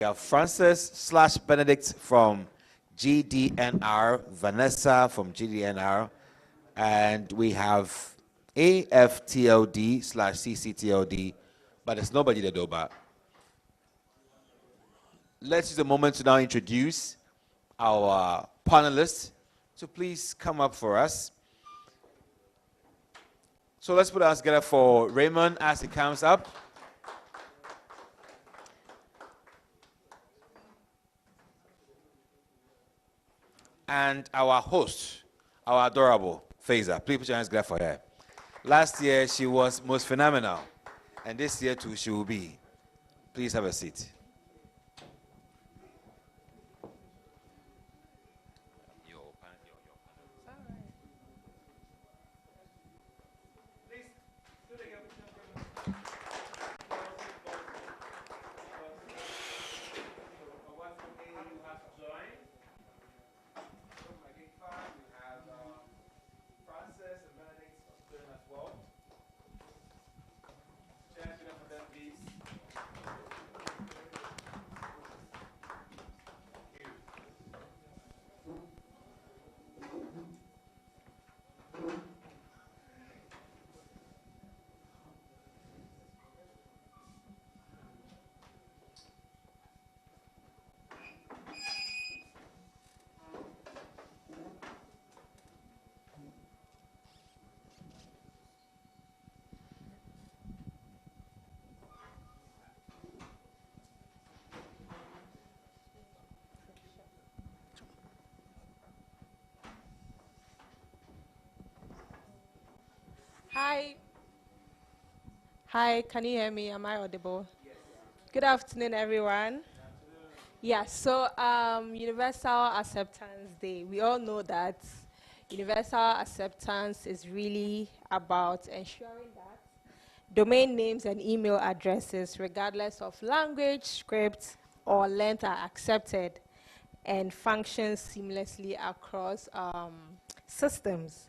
We have Francis/Benedict from GDNR, Vanessa from GDNR, and we have AFTLD/CCTLD, but there's nobody there though. But let's use a moment to now introduce our panelists. So please come up for us. So let's put our hands together for Raymond as he comes up. And our host, our adorable Faiza. Please put your hands together for her. Last year, she was most phenomenal. And this year, too, she will be. Please have a seat. Hi. Hi, can you hear me? Am I audible? Yes. Good afternoon, everyone. Yeah, so Universal Acceptance Day. We all know that universal acceptance is really about ensuring that domain names and email addresses, regardless of language, script, or length, are accepted and function seamlessly across systems.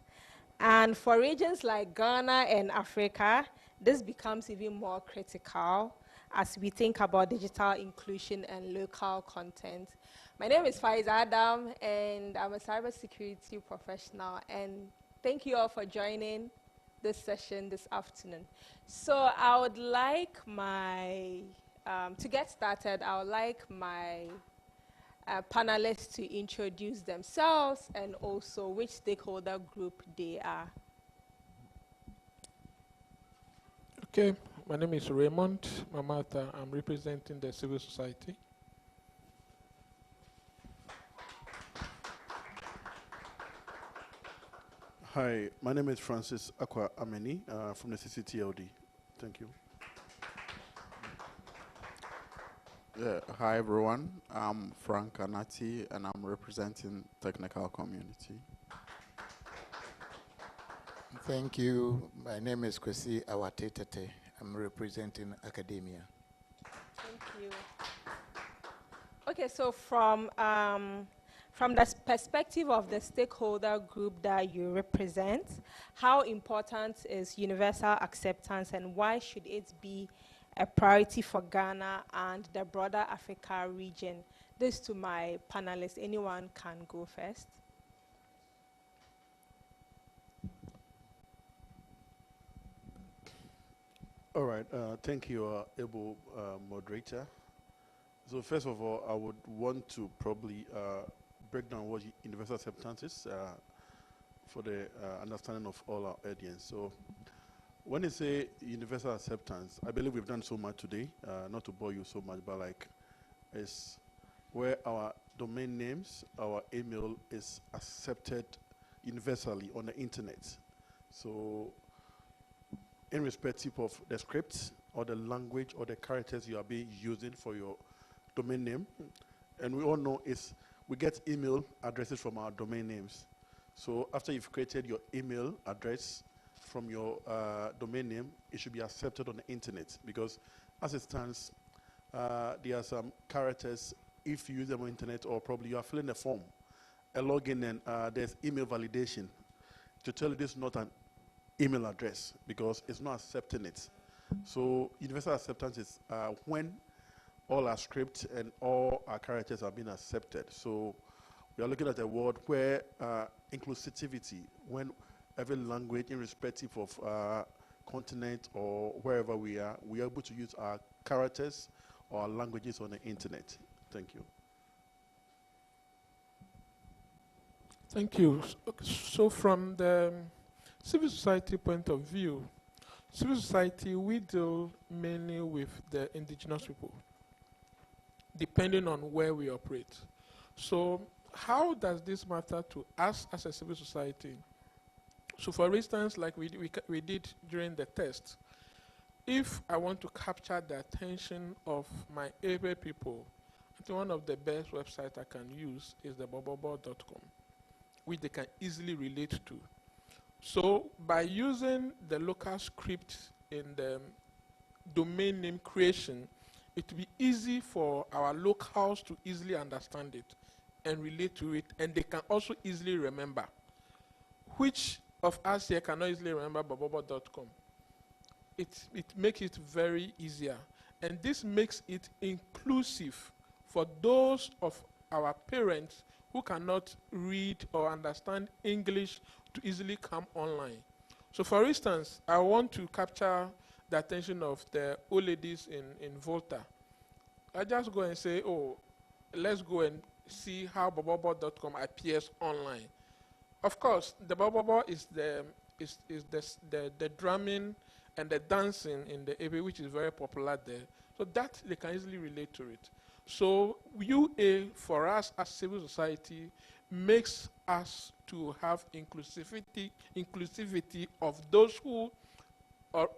And for regions like Ghana and Africa, this becomes even more critical as we think about digital inclusion and local content. My name is Faiza Adam, and I'm a cybersecurity professional. And thank you all for joining this session this afternoon. So I would like to get started, I would like my panelists to introduce themselves and also which stakeholder group they are. Okay, my name is Raymond Mamata. I'm representing the civil society. Hi, my name is Francis Akwa Ameni from the CCTLD. Thank you. Yeah, hi everyone. I'm Frank Anati and I'm representing technical community. Thank you. My name is Kwesi Awatetete. I'm representing academia. Thank you. Okay, so from the perspective of the stakeholder group that you represent, how important is universal acceptance and why should it be a priority for Ghana and the broader Africa region? This to my panelists. Anyone can go first. All right, thank you, able moderator. So first of all, I would want to probably break down what universal acceptance is for the understanding of all our audience. So when you say universal acceptance, I believe we've done so much today, not to bore you so much, but like it's where our domain names, our email is accepted universally on the internet. So irrespective of the script or the language or the characters you are being using for your domain name, and we all know we get email addresses from our domain names. So after you've created your email address from your domain name, it should be accepted on the internet because as it stands, there are some characters, if you use them on the internet or probably you are filling a form, a login, and there's email validation to tell you this is not an email address because it's not accepting it. So universal acceptance is when all our scripts and all our characters have been accepted. So we are looking at a world where inclusivity, when every language, irrespective of continent or wherever we are able to use our characters or our languages on the internet. Thank you. Thank you. So from the civil society point of view, civil society, we deal mainly with the indigenous people, depending on where we operate. So how does this matter to us as a civil society? So for instance, like we did during the test, if I want to capture the attention of my able people, I think one of the best websites I can use is the bobobo.com, which they can easily relate to. So by using the local script in the domain name creation, it will be easy for our locals to easily understand it and relate to it, and they can also easily remember. Which of us here cannot easily remember bobobo.com? It makes it very easier, and this makes it inclusive for those of our parents who cannot read or understand English to easily come online. So for instance, I want to capture the attention of the old ladies in Volta. I just go and say, oh, let's go and see how bobobo.com appears online. Of course, the bobobo is the drumming and the dancing in the Ebe, which is very popular there. So that they can easily relate to it. So UA, for us as civil society, makes us to have inclusivity of those who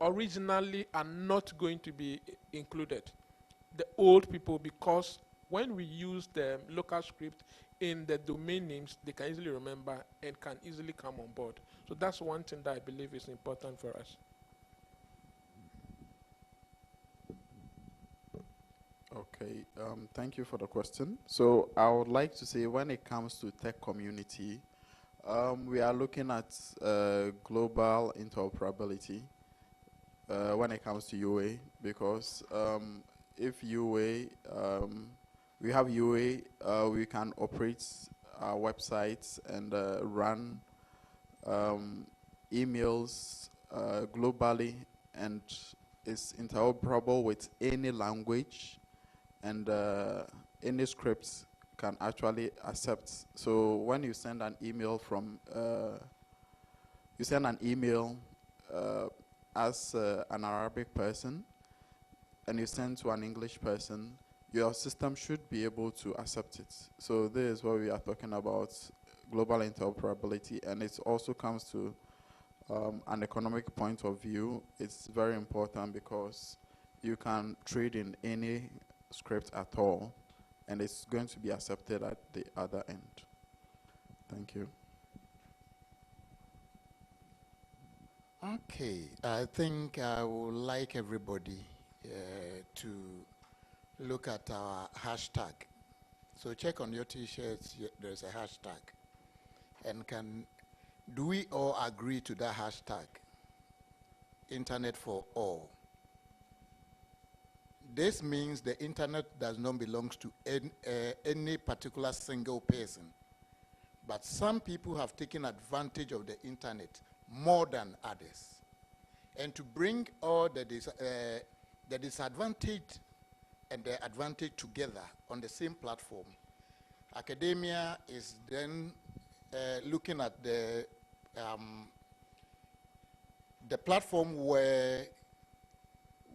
originally are not going to be included, the old people, because when we use the local script in the domain names, they can easily remember and can easily come on board. So that's one thing that I believe is important for us. Okay, thank you for the question. So I would like to say, when it comes to tech community, we are looking at global interoperability when it comes to UA, because if UA, we have UA, we can operate our websites and run emails globally, and it's interoperable with any language, and any scripts can actually accept. So when you send an email from, as an Arabic person, and you send to an English person, your system should be able to accept it. So this is what we are talking about, global interoperability, and it also comes to an economic point of view. It's very important because you can trade in any script at all, and it's going to be accepted at the other end. Thank you. Okay, I think I would like everybody to look at our hashtag. So check on your t-shirts, there's a hashtag. And do we all agree to that hashtag? Internet for all. This means the internet does not belong to any particular single person. But some people have taken advantage of the internet more than others. And to bring all the disadvantage and the advantage together on the same platform, academia is then looking at the platform where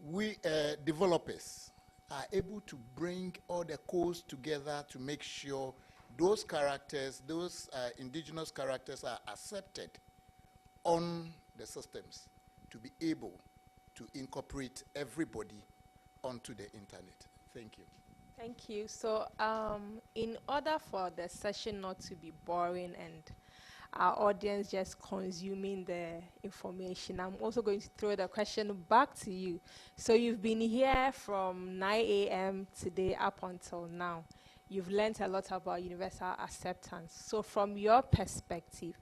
we developers are able to bring all the codes together to make sure those characters, those indigenous characters, are accepted on the systems to be able to incorporate everybody onto the internet. Thank you. Thank you. So in order for the session not to be boring and our audience just consuming the information, I'm also going to throw the question back to you. So you've been here from 9 a.m. today up until now. You've learned a lot about universal acceptance. So from your perspective,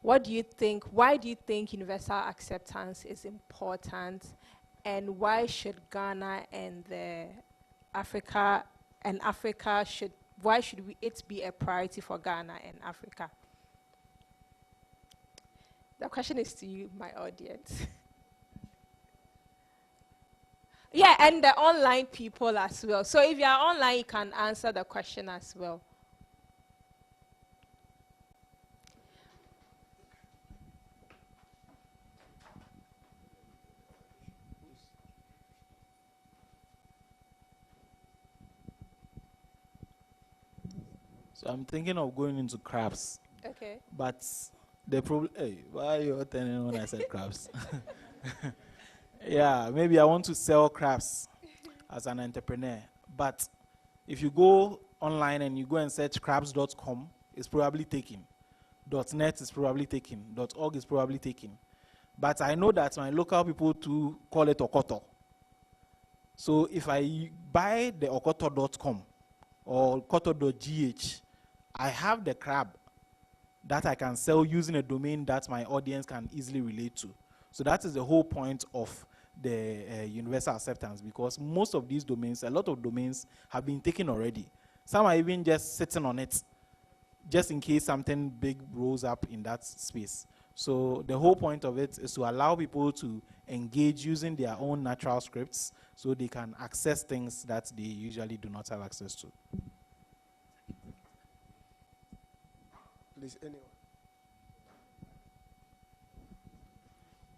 what do you think, why do you think universal acceptance is important, and why should Ghana and the Africa and Africa why should it be a priority for Ghana and Africa? The question is to you, my audience. Yeah, and the online people as well. So if you are online, you can answer the question as well. So I'm thinking of going into crabs. Okay. But the problem, hey, why are you telling when I said crabs? Yeah, maybe I want to sell crabs as an entrepreneur. But if you go online and you go and search crabs.com, it's probably taken. .net is probably taken. .org is probably taken. But I know that my local people too call it Okoto. So if I buy the okoto.com or okoto.gh, I have the crab that I can sell using a domain that my audience can easily relate to. So that is the whole point of the universal acceptance, because most of these domains, a lot of domains have been taken already. Some are even just sitting on it, just in case something big rolls up in that space. So the whole point of it is to allow people to engage using their own natural scripts so they can access things that they usually do not have access to. Please, anyone.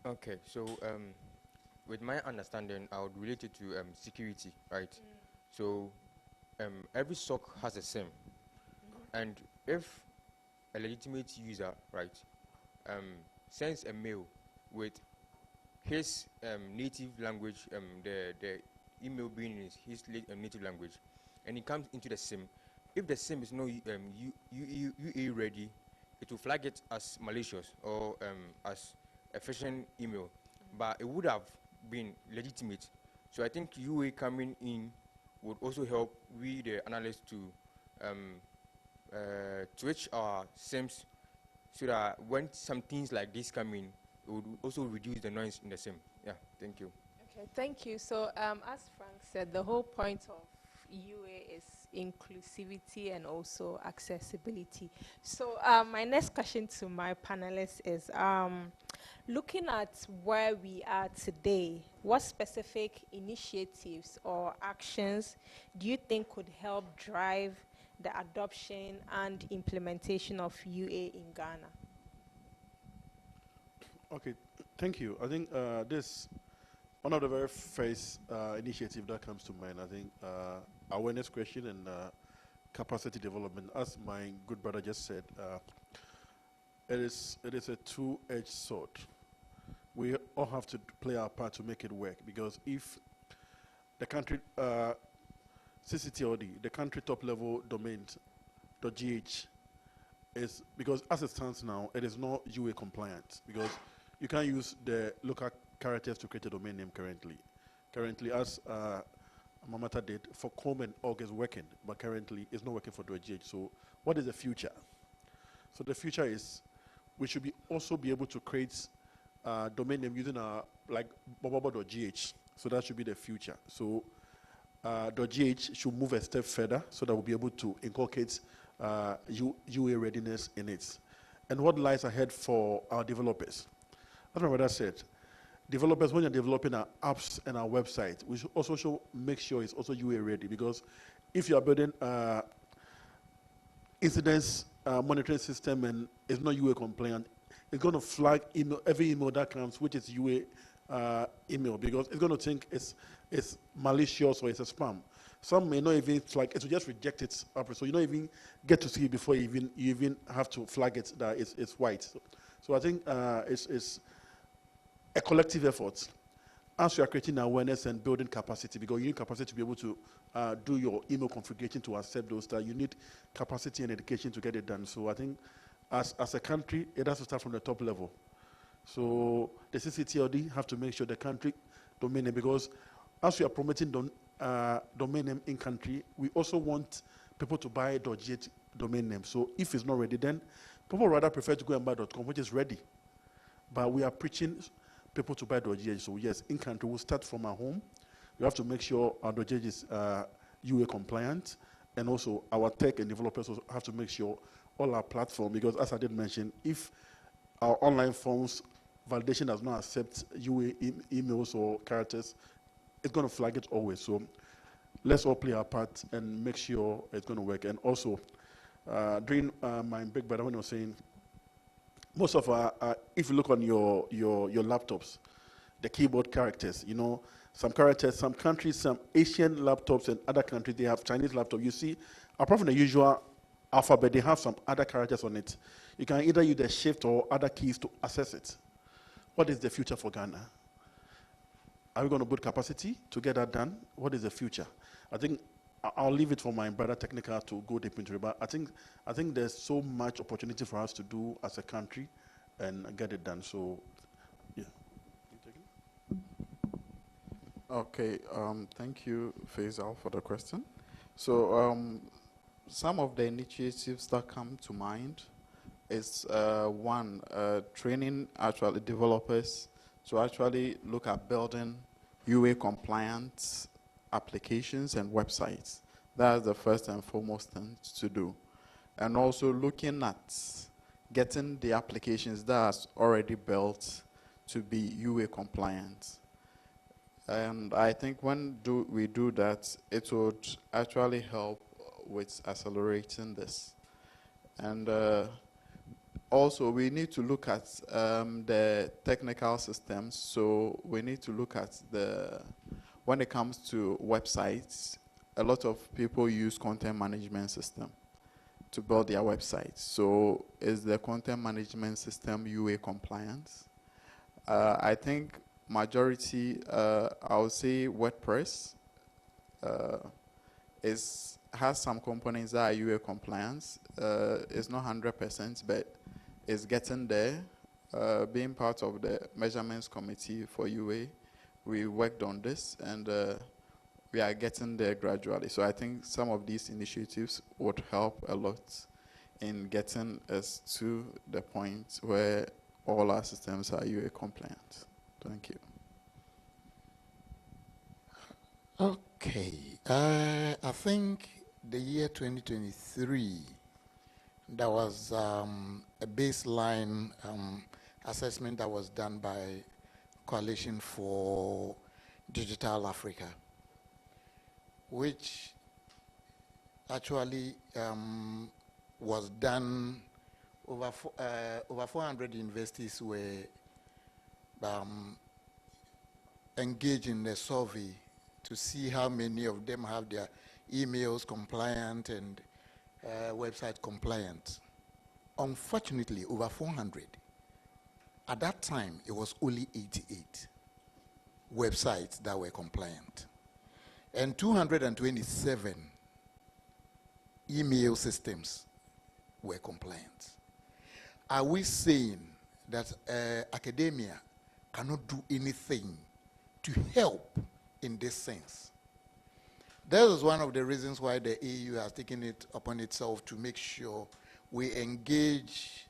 Okay, so with my understanding, I would relate it to security, right? So every SOC has a SIM, and if a legitimate user, right, sends a mail with his native language, the email being in his native language, and he comes into the SIM, if the SIM is not UA ready, it will flag it as malicious or as a phishing email, but it would have been legitimate. So I think UA coming in would also help we, the analysts, to switch our SIMs so that when some things like this come in, it would also reduce the noise in the SIM. Yeah, thank you. Okay, thank you. So as Frank said, the whole point of UA is inclusivity and also accessibility. So my next question to my panelists is, looking at where we are today, what specific initiatives or actions do you think could help drive the adoption and implementation of UA in Ghana? Okay, thank you. I think this one of the very first initiative that comes to mind. I think awareness question and capacity development. As my good brother just said, it is a two-edged sword. We all have to play our part to make it work, because if the country CCTLD, the country top-level domains .gh is, because as it stands now, it is not UA compliant, because you can't use the local characters to create a domain name currently. Currently, as Mamata did, for .com and .org is working, but currently it's not working for .gh. So what is the future? So the future is we should also be able to create domain name using like bobobo.gh. So that should be the future. So .gh should move a step further so that we'll be able to inculcate UA readiness in it. And what lies ahead for our developers? As my brother said, developers, when you're developing our apps and our website, we should also make sure it's also UA ready, because if you are building incidents monitoring system and it's not UA compliant, it's going to flag every email that comes, which is UA email, because it's going to think it's malicious or it's a spam. Some may not even flag it, will just reject it up, so you don't even get to see it before you even have to flag it that it's white. So I think it's a collective effort as you are creating awareness and building capacity, because you need capacity to be able to do your email configuration to accept those that you need capacity and education to get it done. So I think as a country, it has to start from the top level. So the CCTLD have to make sure the country domain name, because as we are promoting domain name in country, we also want people to buy .gh domain name. So if it's not ready, then people rather prefer to go and buy .com, which is ready. But we are preaching people to buy .gh. So yes, in country, we'll start from our home. We have to make sure our .gh is UA compliant, and also our tech and developers also have to make sure all our platform, because as I did mention, if our online forms validation does not accept UA emails or characters, it's going to flag it always. So let's all play our part and make sure it's going to work. And also, during my big brother, when I was saying, most of our, if you look on your laptops, the keyboard characters, you know, some characters, some countries, some Asian laptops and other countries, they have Chinese laptops. You see, apart from the usual alphabet, they have some other characters on it. You can either use the shift or other keys to access it. What is the future for Ghana? Are we going to build capacity to get that done? What is the future? I think I'll leave it for my brother technical to go deep into it, but I think there's so much opportunity for us to do as a country and get it done. So, yeah. Okay, thank you, Faisal, for the question. So, some of the initiatives that come to mind is one, training actually developers to actually look at building UA compliant applications and websites. That's the first and foremost thing to do. And also looking at getting the applications that are already built to be UA compliant. And I think when we do that, it would actually help with accelerating this. And also, we need to look at the technical systems. So we need to look at when it comes to websites, a lot of people use content management system to build their websites. So is the content management system UA compliant? I think majority, I would say WordPress has some components that are UA compliant. It's not 100%, but it's getting there. Being part of the measurements committee for UA, we worked on this, and we are getting there gradually. So I think some of these initiatives would help a lot in getting us to the point where all our systems are UA compliant. Thank you. Okay. I think the year 2023, there was a baseline assessment that was done by Coalition for Digital Africa, which actually was done over 400 universities were engaged in the survey to see how many of them have their emails compliant and website compliant. Unfortunately, over 400. At that time, it was only 88 websites that were compliant, and 227 email systems were compliant. Are we saying that academia cannot do anything to help in this sense? That is one of the reasons why the AU has taken it upon itself to make sure we engage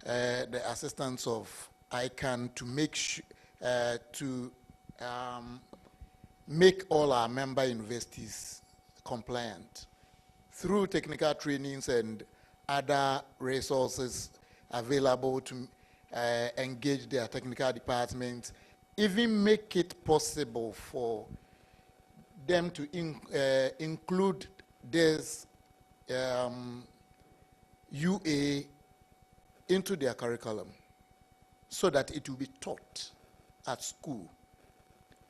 the assistance of ICANN to make all our member universities compliant through technical trainings and other resources available to engage their technical departments, even make it possible for them to include this UA into their curriculum so that it will be taught at school.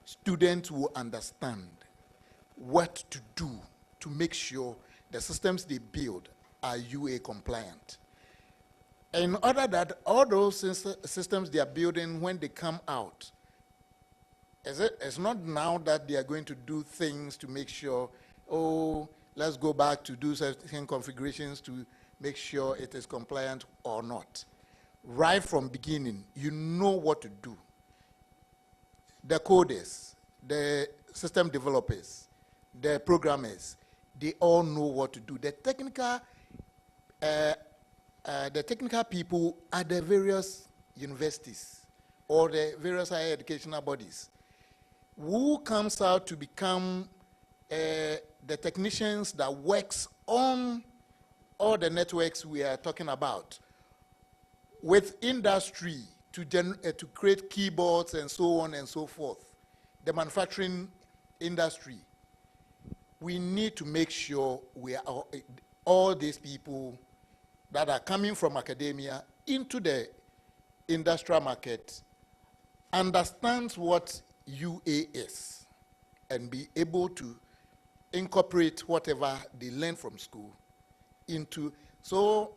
Students will understand what to do to make sure the systems they build are UA compliant. In order that all those systems they are building, when they come out, it's not now that they are going to do things to make sure, oh, let's go back to do certain configurations to make sure it is compliant or not. Right from beginning, you know what to do. The coders, the system developers, the programmers, they all know what to do. The technical people at the various universities or the various higher educational bodies, who comes out to become the technicians that works on all the networks we are talking about, with industry to create keyboards and so on and so forth, the manufacturing industry, we need to make sure we are all these people that are coming from academia into the industrial market understands what UA is and be able to incorporate whatever they learn from school into. So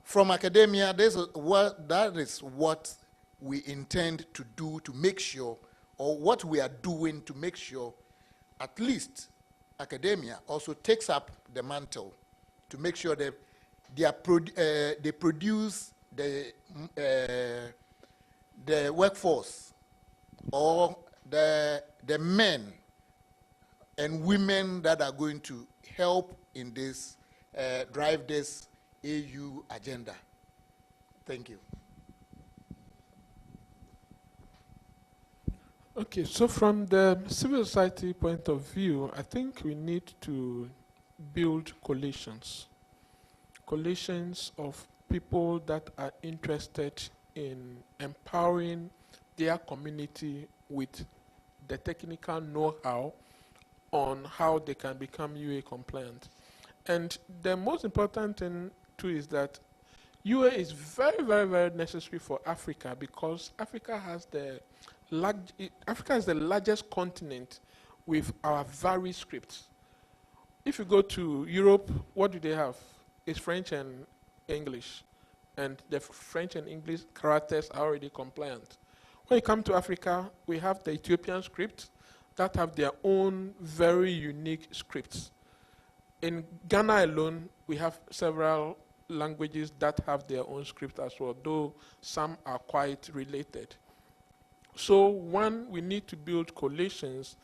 from academia, that is what we intend to do to make sure, or what we are doing to make sure at least academia also takes up the mantle to make sure that they produce the workforce, or the men and women that are going to help in this, drive this AU agenda. Thank you. Okay, so from the civil society point of view, I think we need to build coalitions of people that are interested in empowering their community with the technical know-how on how they can become UA compliant. And the most important thing too is that UA is very, very, very necessary for Africa, because Africa is the largest continent with our varied scripts. If you go to Europe, what do they have? It's French and English. And the French and English characters are already compliant. When you come to Africa, we have the Ethiopian script that have their own very unique scripts. In Ghana alone, we have several languages that have their own script as well, though some are quite related. So one, we need to build coalitions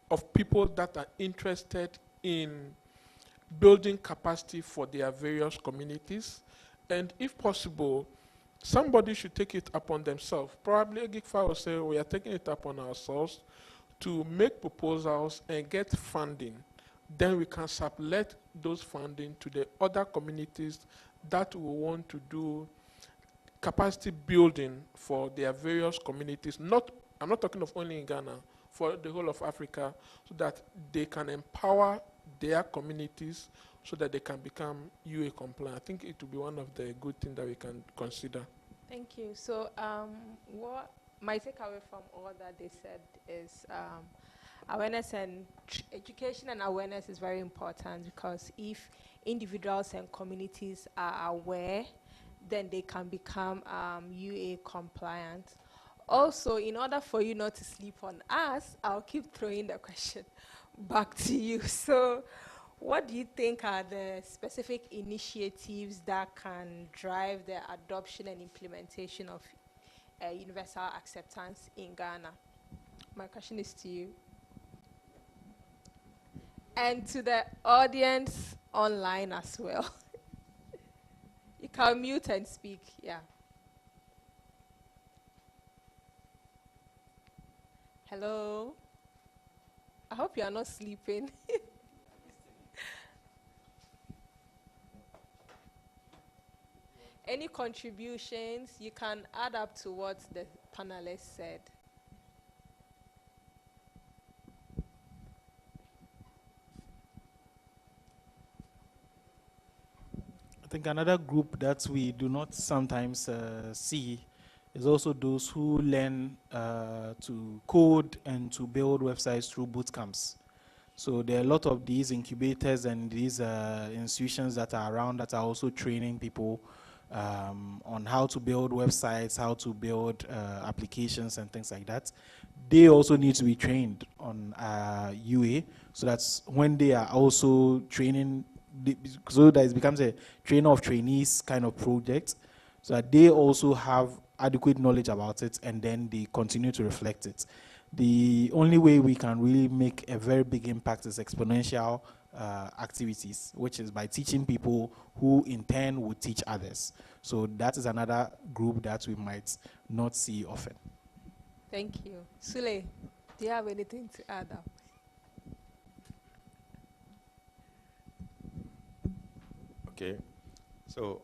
of people that are interested in building capacity for their various communities. And if possible, somebody should take it upon themselves. Probably GIGFA will say, we are taking it upon ourselves to make proposals and get funding. Then we can sublet those funding to the other communities that will want to do capacity building for their various communities. I'm not talking of only in Ghana, for the whole of Africa, so that they can empower their communities so that they can become UA compliant. I think it will be one of the good things that we can consider. Thank you. So what my takeaway from all that they said is awareness and education and awareness is very important, because if individuals and communities are aware, then they can become UA compliant. Also, in order for you not to sleep on us, I'll keep throwing the question back to you. So what do you think are the specific initiatives that can drive the adoption and implementation of universal acceptance in Ghana? My question is to you. And to the audience online as well. You can mute and speak, yeah. Hello? I hope you are not sleeping. Any contributions? You can add up to what the panelists said. I think another group that we do not sometimes see is also those who learn to code and to build websites through boot camps. So there are a lot of these incubators and these institutions that are around that are also training people on how to build websites, how to build applications and things like that. They also need to be trained on UA, so that's when they are also training, so that it becomes a trainer of trainees kind of project, so that they also have adequate knowledge about it and then they continue to reflect it. The only way we can really make a very big impact is exponential activities, which is by teaching people who in turn would teach others. So that is another group that we might not see often. Thank you. Sule, do you have anything to add up? Okay. So,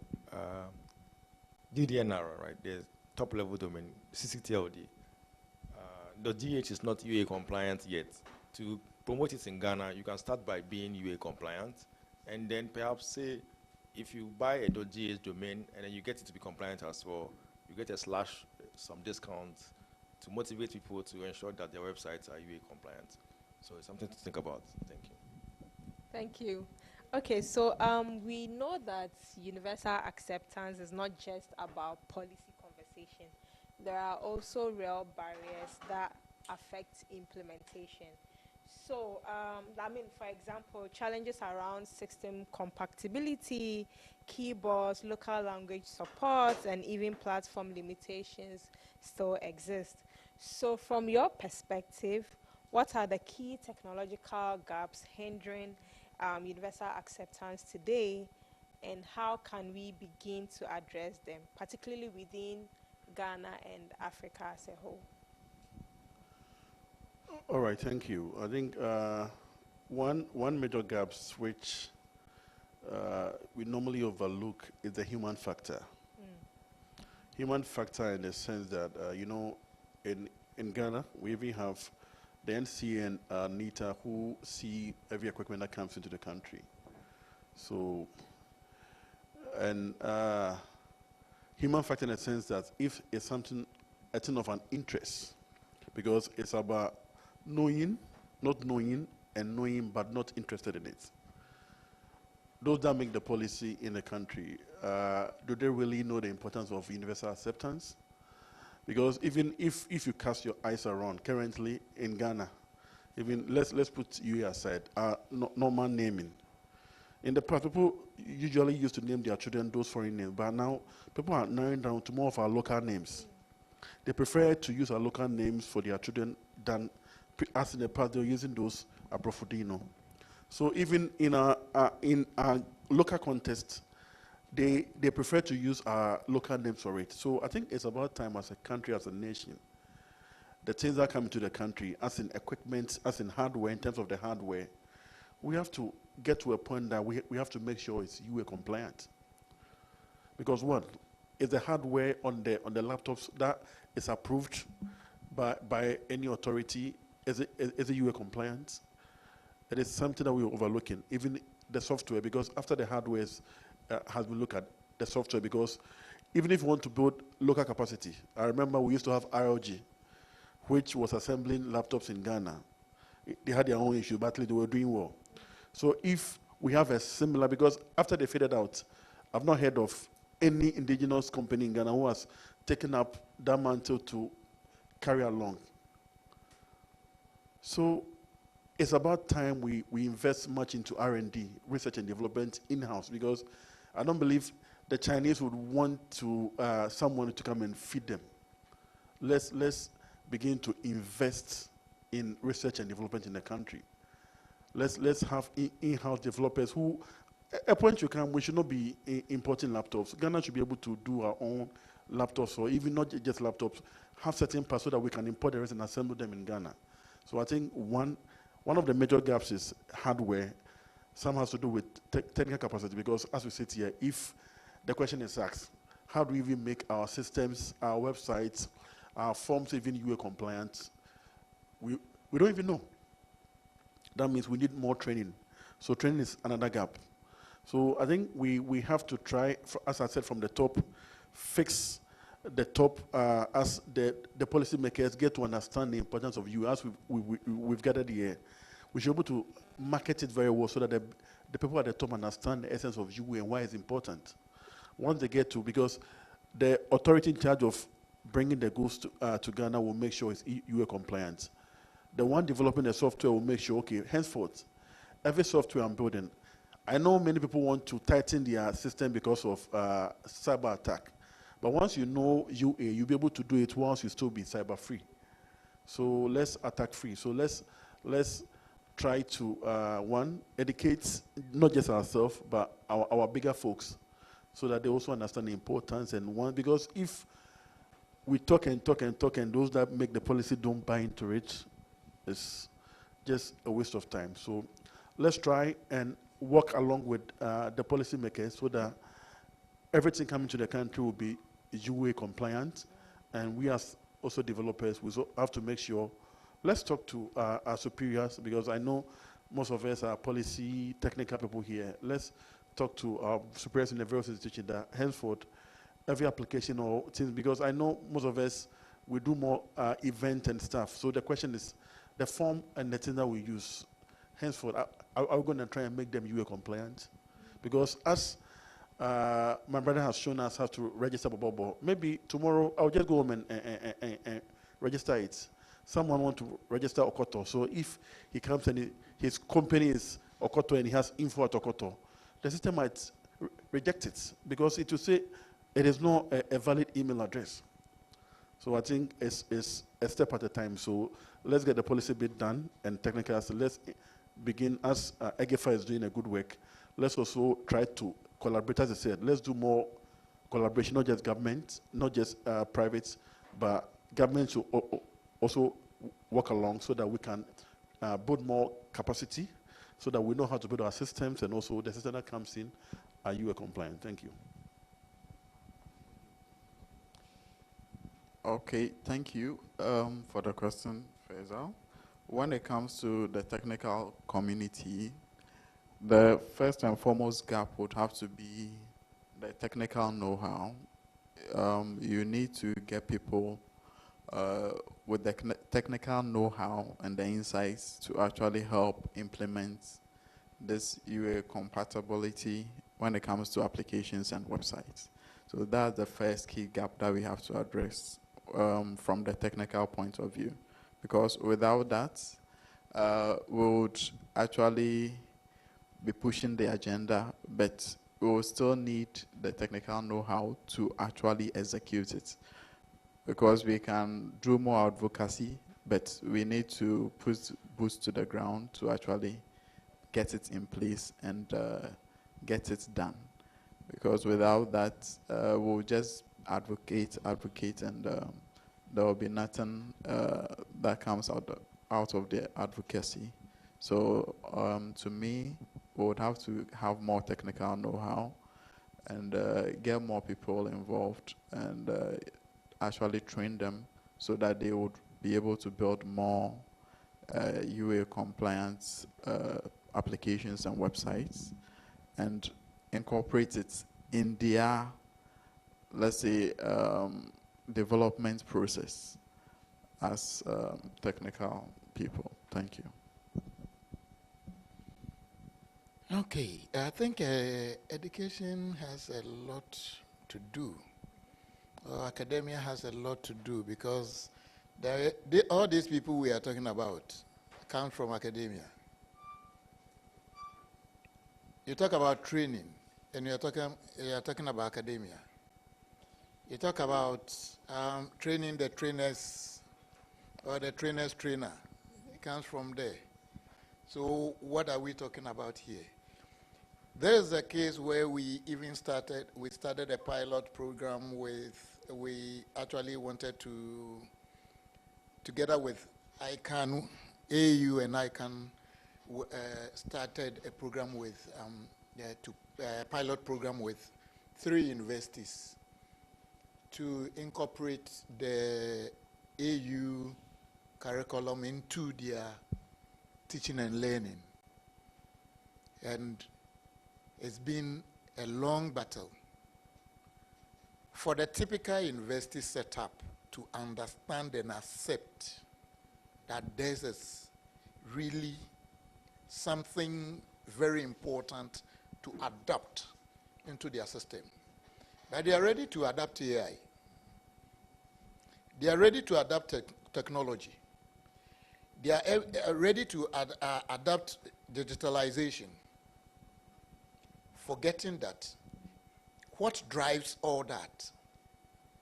DDNR, right? The top level domain, CCTLD. The DH is not UA compliant yet. To promote it in Ghana, you can start by being UA compliant, and then perhaps say, if you buy a .gh domain and then you get it to be compliant as well, you get a slash, some discount to motivate people to ensure that their websites are UA compliant. So it's something to think about. Thank you. Thank you. Okay, so we know that universal acceptance is not just about policy conversation. There are also real barriers that affect implementation. So, for example, challenges around system compatibility, keyboards, local language support, and even platform limitations still exist. So, from your perspective, what are the key technological gaps hindering universal acceptance today, and how can we begin to address them, particularly within Ghana and Africa as a whole? All right, thank you. I think one major gaps which we normally overlook is the human factor. Human factor in the sense that, in Ghana, we even have the NCA and NITA who see every equipment that comes into the country. So, and human factor in the sense that if it's something, a thing of an interest, because it's about knowing, not knowing, and knowing but not interested in it. Those that make the policy in the country, do they really know the importance of universal acceptance? Because even if you cast your eyes around, currently in Ghana, even let's put you aside, normal naming. In the past, people usually used to name their children those foreign names, but now people are narrowing down to more of our local names. They prefer to use our local names for their children than, as in the past, they were using those Abrofudino. So even in our local context, they prefer to use our local names for it. So I think it's about time as a country, as a nation, the things that come into the country, as in equipment, as in hardware, in terms of the hardware, we have to get to a point that we have to make sure it's UA compliant. Because one, is the hardware on the laptops that is approved by any authority, is it UA compliant? It is something that we're overlooking, even the software, because after the hardware has been looked at, the software, because even if you want to build local capacity, I remember we used to have RLG, which was assembling laptops in Ghana. They had their own issue, but they were doing well. So if we have a similar, because after they faded out, I've not heard of any indigenous company in Ghana who has taken up that mantle to carry along. So it's about time we invest much into R&D, research and development in-house, because I don't believe the Chinese would want to someone to come and feed them. Let's begin to invest in research and development in the country. Let's have in-house developers who, at a point you can, we should not be importing laptops. Ghana should be able to do our own laptops, or even not just laptops, have certain parts so that we can import the rest and assemble them in Ghana. So I think one of the major gaps is hardware. Some has to do with technical capacity, because as we sit here, if the question is asked, how do we even make our systems, our websites, our forms even UA compliant? We don't even know. That means we need more training. So training is another gap. So I think we have to try, as I said, from the top, fix the top as the policymakers get to understand the importance of you. As we've gathered here, we should be able to market it very well so that the people at the top understand the essence of UA and why it's important. Once they get to, because the authority in charge of bringing the goods to Ghana will make sure it's UA compliant. The one developing the software will make sure, okay, henceforth, every software I'm building, I know many people want to tighten their system because of cyber attack. But once you know UA, you'll be able to do it once you still be cyber free. So let's attack free. So let's try to, one, educate not just ourselves, but our bigger folks, so that they also understand the importance. And one, because if we talk and talk and talk, and those that make the policy don't buy into it, it's just a waste of time. So let's try and work along with the policymakers so that everything coming to the country will be UA compliant. And we as also developers, we have to make sure, let's talk to our superiors, because I know most of us are policy, technical people here. Let's talk to our superiors in the various institutions that henceforth, every application or things, because I know most of us, we do more event and stuff. So the question is, the form and the thing that we use, henceforth, are we going to try and make them UA compliant? Because as my brother has shown us how to register Bobo, maybe tomorrow I'll just go home and register it. Someone want to register Okoto, so if he comes and his company is Okoto and he has info at Okoto, the system might reject it because it will say it is not a valid email address. So I think it's a step at a time. So let's get the policy bit done and technical. So let's begin, as EGFA is doing a good work, let's also try to collaborate, as I said. Let's do more collaboration, not just government, not just private, but government should also work along so that we can build more capacity, so that we know how to build our systems, and also the system that comes in are UA compliant. Thank you. Okay, thank you for the question, Faisal. When it comes to the technical community, the first and foremost gap would have to be the technical know-how. You need to get people with the technical know-how and the insights to actually help implement this UA compatibility when it comes to applications and websites. So that's the first key gap that we have to address from the technical point of view. Because without that, we would actually be pushing the agenda, but we will still need the technical know-how to actually execute it. Because we can do more advocacy, but we need to put boots to the ground to actually get it in place and get it done. Because without that, we'll just advocate, and there will be nothing that comes out of the advocacy. So to me, we would have to have more technical know-how and get more people involved and actually train them so that they would be able to build more UA compliance applications and websites and incorporate it in their, let's say, development process as technical people. Thank you. Okay, I think education has a lot to do. Academia has a lot to do because all these people we are talking about come from academia. You talk about training, and you are talking about academia. You talk about training the trainers or the trainer's trainer. It comes from there. So what are we talking about here? There's a case where we started a pilot program we actually wanted to, together with ICANN, AU and ICANN, started a program with, pilot program with 3 universities to incorporate the AU curriculum into their teaching and learning. And it's been a long battle for the typical university setup to understand and accept that this is really something very important to adopt into their system. But they are ready to adapt AI. They are ready to adapt technology. They are ready to adapt digitalization, forgetting that what drives all that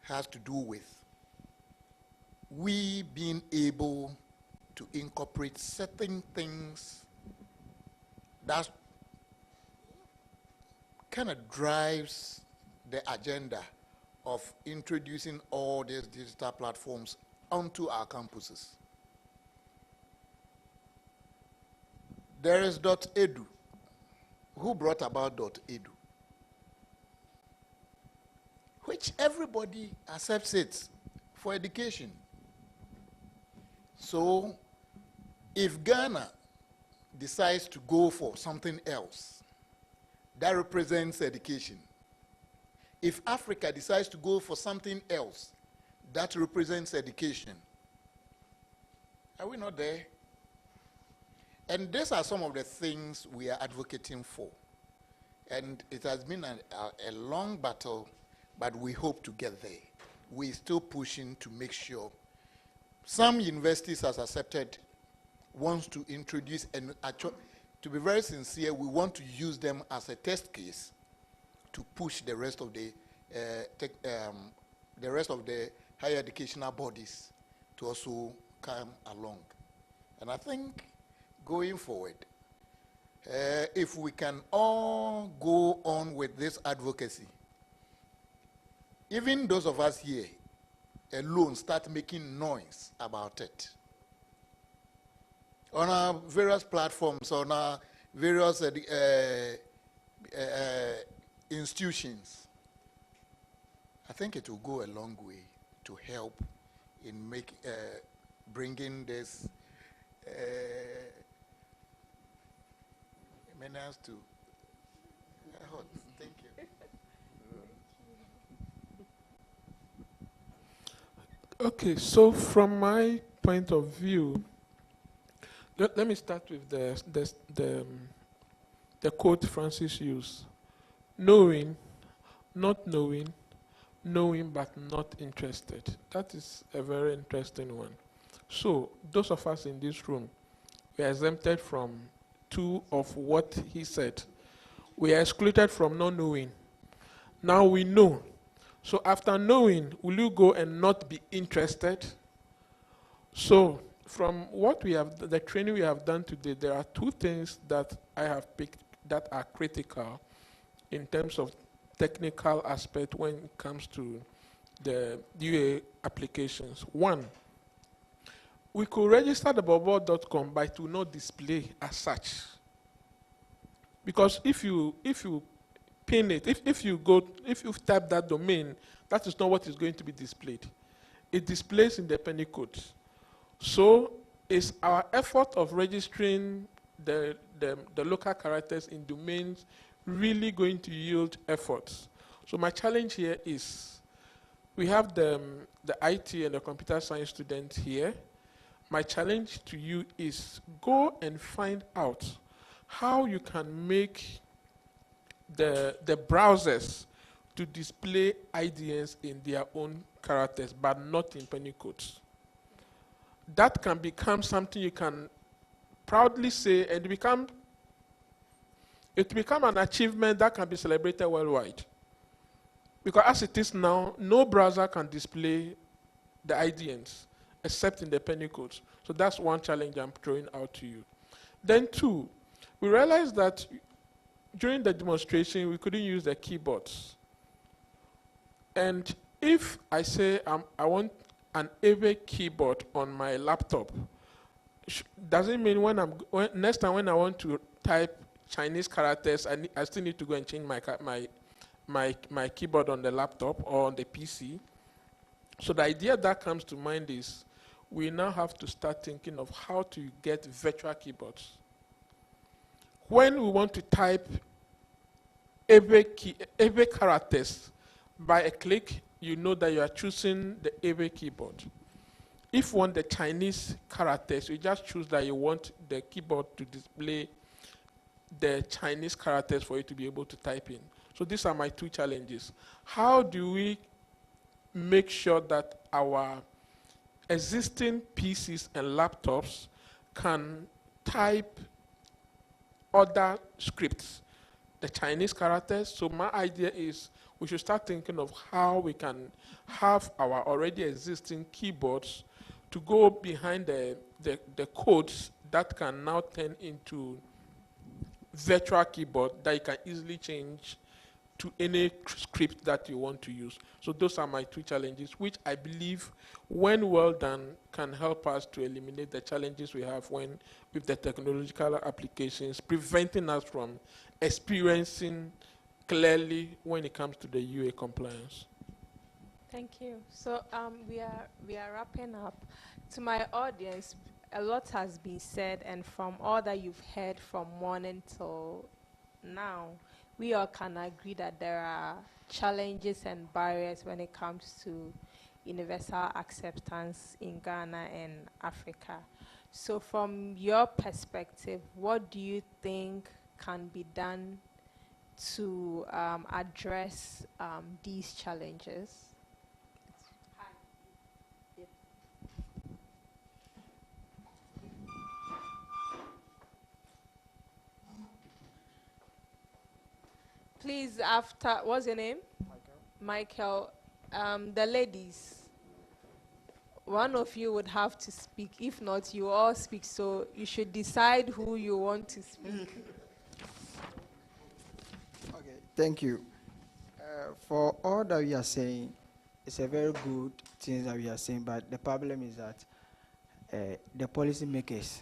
has to do with we being able to incorporate certain things that kind of drives the agenda of introducing all these digital platforms onto our campuses. There is .edu, who brought about .edu, which everybody accepts it for education. So if Ghana decides to go for something else that represents education, if Africa decides to go for something else that represents education, are we not there? And these are some of the things we are advocating for. And it has been a long battle, but we hope to get there. We're still pushing to make sure. Some universities has accepted, wants to introduce, and to be very sincere, we want to use them as a test case to push the rest of the higher educational bodies to also come along. And I think going forward, if we can all go on with this advocacy, even those of us here alone start making noise about it. On our various platforms, on our various institutions, I think it will go a long way to help in bringing this menace to. Thank you. Okay, so from my point of view, let me start with the quote Francis used: knowing, not knowing, knowing but not interested. That is a very interesting one. So those of us in this room, we are exempted from two of what he said. We are excluded from not knowing. Now we know. So after knowing, will you go and not be interested? So from what we have, the training we have done today, there are two things that I have picked that are critical in terms of technical aspect when it comes to the UA applications. One, we could register the bobo.com, but it will not display as such. Because if you pin it, if you type that domain, that is not what is going to be displayed. It displays in the penny code. So is our effort of registering the local characters in domains really going to yield efforts? So my challenge here is, we have the IT and the computer science students here. My challenge to you is go and find out how you can make the browsers to display IDNs in their own characters, but not in penny codes. That can become something you can proudly say, and it become an achievement that can be celebrated worldwide. Because as it is now, no browser can display the IDNs except in the penny codes. So that's one challenge I'm throwing out to you. Then two, we realized that during the demonstration, we couldn't use the keyboards. And if I say I want an AVE keyboard on my laptop, does it mean next time when I want to type Chinese characters, I still need to go and change my keyboard on the laptop or on the PC? So the idea that comes to mind is we now have to start thinking of how to get virtual keyboards. When we want to type AVE characters, by a click, you know that you are choosing the AVE keyboard. If you want the Chinese characters, you just choose that you want the keyboard to display the Chinese characters for you to be able to type in. So these are my two challenges. How do we make sure that our existing PCs and laptops can type other scripts, the Chinese characters? So my idea is we should start thinking of how we can have our already existing keyboards to go behind the codes that can now turn into virtual keyboard that you can easily change to any script that you want to use. So those are my two challenges, which I believe, when well done, can help us to eliminate the challenges we have when with the technological applications, preventing us from experiencing clearly when it comes to the UA compliance. Thank you. So we are wrapping up. To my audience, a lot has been said, and from all that you've heard from morning till now, we all can agree that there are challenges and barriers when it comes to universal acceptance in Ghana and Africa. So from your perspective, what do you think can be done to address these challenges? Please, after, what's your name? Michael. The ladies, one of you would have to speak. If not, you all speak. So you should decide who you want to speak. Okay, thank you. For all that we are saying, it's a very good thing that we are saying, but the problem is that the policymakers,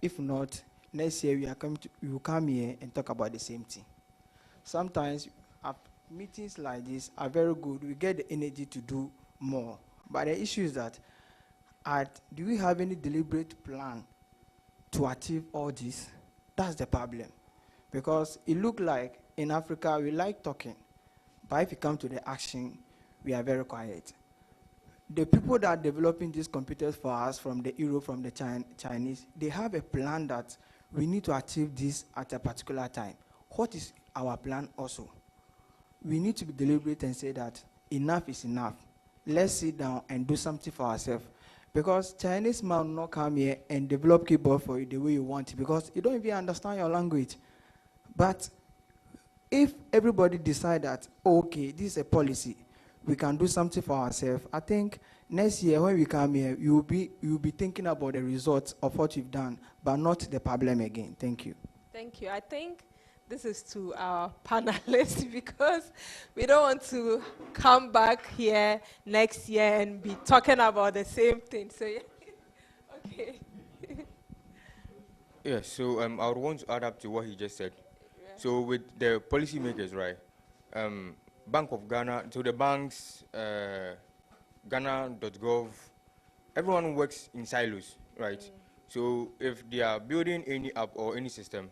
if not, next year we will come here and talk about the same thing. Sometimes meetings like this are very good. We get the energy to do more. But the issue is that, do we have any deliberate plan to achieve all this? That's the problem. Because it looks like in Africa we like talking, but if it comes to the action, we are very quiet. The people that are developing these computers for us from the Europe, from the Chinese, they have a plan that we need to achieve this at a particular time. What is our plan also? We need to be deliberate and say that enough is enough. Let's sit down and do something for ourselves. Because Chinese man will not come here and develop keyboard for you the way you want it, because you don't even understand your language. But if everybody decide that, okay, this is a policy, we can do something for ourselves, I think next year when we come here, you will be thinking about the results of what you've done, but not the problem again. Thank you. Thank you. I think this is to our panelists, because we don't want to come back here next year and be talking about the same thing. So, yeah. Okay. Yeah, so I would want to add up to what he just said. Yeah. So with the policymakers, right, Bank of Ghana, so the banks, Ghana.gov, everyone works in silos, right? So if they are building any app or any system,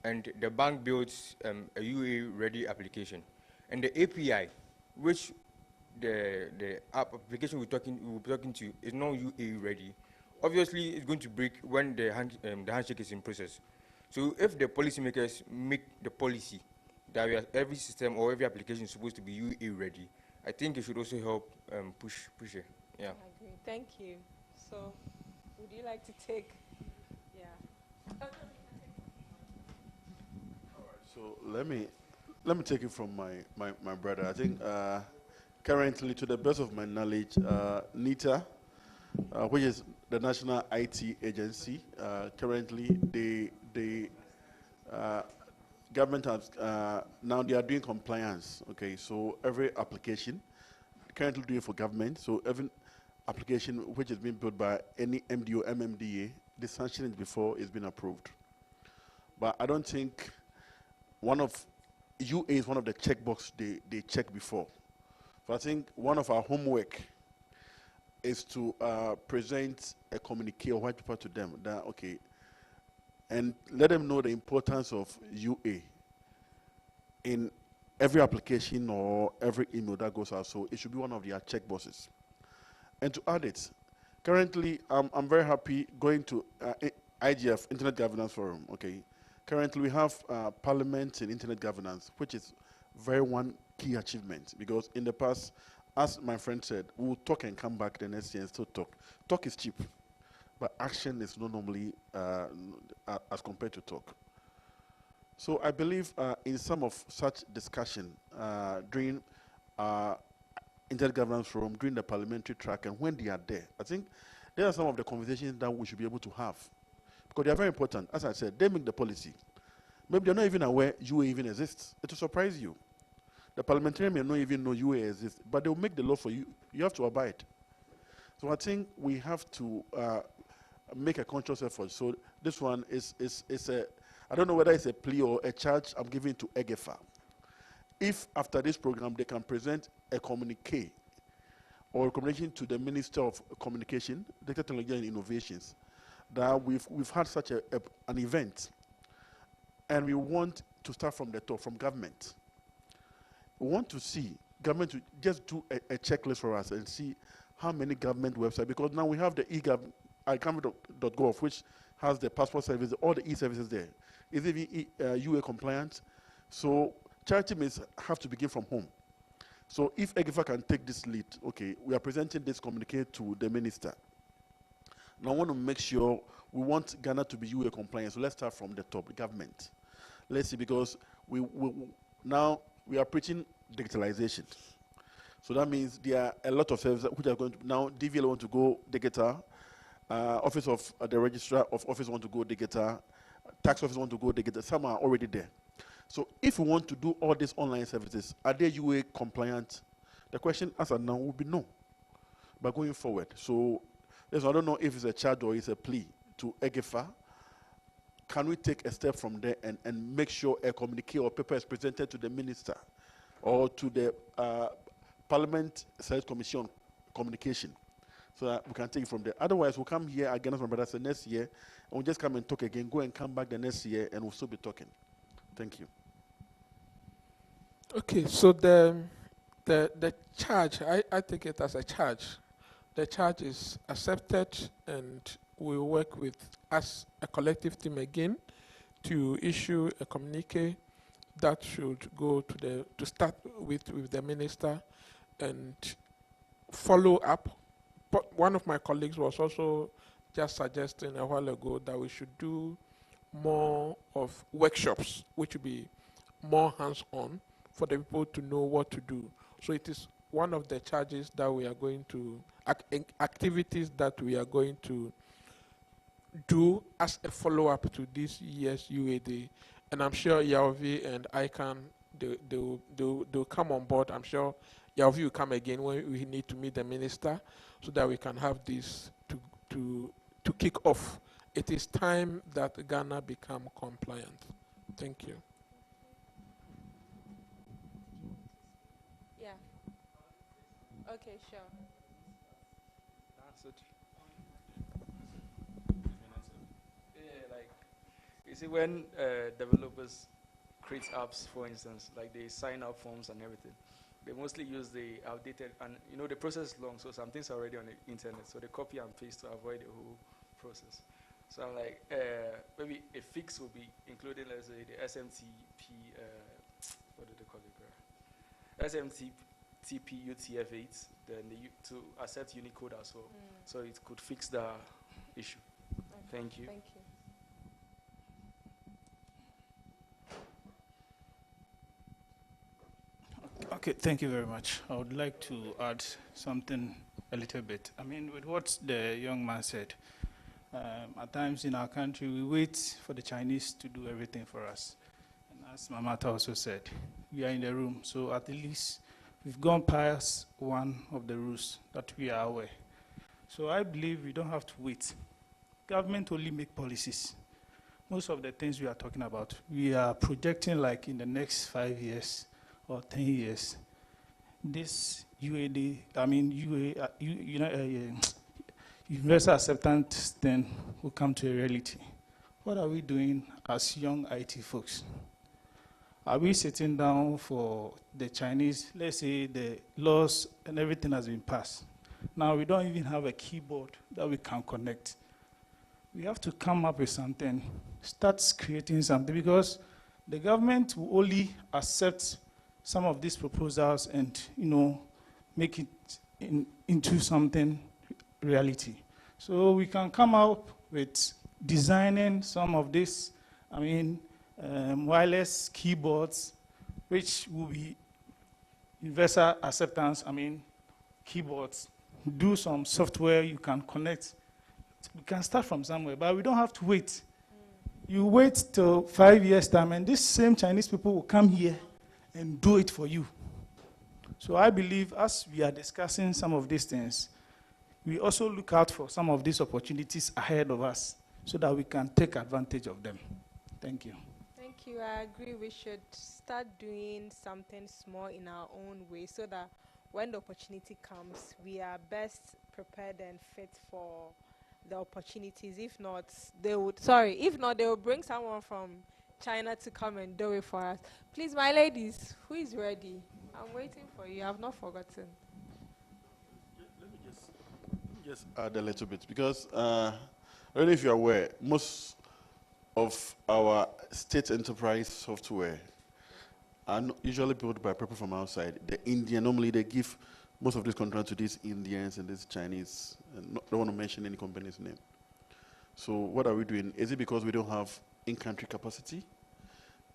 and the bank builds a UA-ready application, and the API, which the app application we'll be talking to is not UA-ready, obviously it's going to break when the handshake is in process. So if the policymakers make the policy that every system or every application is supposed to be UA-ready, I think it should also help push it. Yeah. I agree. Thank you. So, would you like to take? Yeah. So let me take it from my brother. I think currently, to the best of my knowledge, NITA, which is the National IT Agency, currently the government has now they are doing compliance. Okay, so every application currently doing for government. So every application which is being built by any MDO, MMDA, the sanction is before it's been approved. But I don't think one of UA is one of the checkbox they check before. So I think one of our homework is to present a communique or white paper to them that, okay, and let them know the importance of UA in every application or every email that goes out. So it should be one of their checkboxes. And to add it, currently I'm very happy going to IGF, Internet Governance Forum, okay. Currently, we have Parliament in Internet Governance, which is very one key achievement, because in the past, as my friend said, we'll talk and come back the next year and still talk. Talk is cheap, but action is not normally as compared to talk. So I believe in some of such discussion during Internet Governance Forum, during the parliamentary track, and when they are there, I think there are some of the conversations that we should be able to have. Because they are very important. As I said, they make the policy. Maybe they're not even aware UA even exists. It will surprise you. The parliamentarian may not even know UA exists, but they'll make the law for you. You have to abide. So I think we have to make a conscious effort. So this one is a, I don't know whether it's a plea or a charge I'm giving to EGEFA. If after this program they can present a communique or a recommendation to the Minister of Communication, Data, Technology and Innovations, that we've had such an event, and we want to start from the top, from government. We want to see government to just do a checklist for us and see how many government websites, because now we have the eGov.gov, which has the passport service, all the e-services there. Is it UA compliant? So charity may have to begin from home. So if EGEFA can take this lead, okay, we are presenting this communique to the minister. Now I want to make sure we want Ghana to be UA compliant. So let's start from the top, the government. Let's see, because now we are preaching digitalization. So that means there are a lot of services which are going to, now DVL want to go digital, Office of the Registrar of Office want to go digital, Tax Office want to go digital, some are already there. So if we want to do all these online services, are they UA compliant? The question as of now will be no. But going forward, so I don't know if it's a charge or it's a plea to EGEFA. Can we take a step from there and make sure a communique or paper is presented to the minister or to the Parliament Select Commission communication, so that we can take it from there? Otherwise, we'll come here again as my brother said next year, and we'll just come and talk again, go and come back the next year, and we'll still be talking. Thank you. Okay, so the charge, I take it as a charge. The charge is accepted, and we work with as a collective team again to issue a communique that should go to start with the minister and follow up. But one of my colleagues was also just suggesting a while ago that we should do more of workshops, which will be more hands-on for the people to know what to do. So it is one of the charges that we are going to, activities that we are going to do as a follow-up to this year's UAD. And I'm sure Yaovi and ICANN, they'll come on board. I'm sure Yaovi will come again when we need to meet the minister so that we can have this to kick off. It is time that Ghana become compliant. Thank you. Yeah. Okay, sure. Yeah, like, you see, when developers create apps, for instance, like they sign up forms and everything, they mostly use the outdated, and you know the process is long, so some things are already on the internet, so they copy and paste to avoid the whole process. So I'm like, maybe a fix will be including, let's say, the SMTP, what do they call it? SMTP UTF-8, then to accept Unicode as well. So it could fix the issue. Okay. Thank you. Thank you. Okay, thank you very much. I would like to add something a little bit. I mean, with what the young man said, at times in our country, we wait for the Chinese to do everything for us. And as Mamata also said, we are in the room, so at least we've gone past one of the rules that we are aware. So I believe we don't have to wait. Government only make policies. Most of the things we are talking about, we are projecting like in the next 5 years or 10 years, this UAD, I mean, universal acceptance then will come to a reality. What are we doing as young IT folks? Are we sitting down for the Chinese, let's say the laws and everything has been passed. Now we don't even have a keyboard that we can connect. We have to come up with something, start creating something, because the government will only accept some of these proposals and, you know, make it into something reality. So we can come up with designing some of this, I mean, wireless keyboards, which will be universal acceptance, I mean, keyboards. Do some software you can connect. We can start from somewhere, but we don't have to wait. You wait till 5 years' time, and these same Chinese people will come here and do it for you. So I believe as we are discussing some of these things, we also look out for some of these opportunities ahead of us so that we can take advantage of them. Thank you. Thank you. I agree. We should start doing something small in our own way so that when the opportunity comes, we are best prepared and fit for the opportunities. If not, they will bring someone from China to come and do it for us. Please, my ladies, who is ready? I'm waiting for you. I've not forgotten. Let me just add a little bit because I don't know if you're aware, most of our state enterprise software are usually built by people from outside. The Indian, normally they give most of these contracts to these Indians and these Chinese. And don't want to mention any company's name. So what are we doing? Is it because we don't have in-country capacity?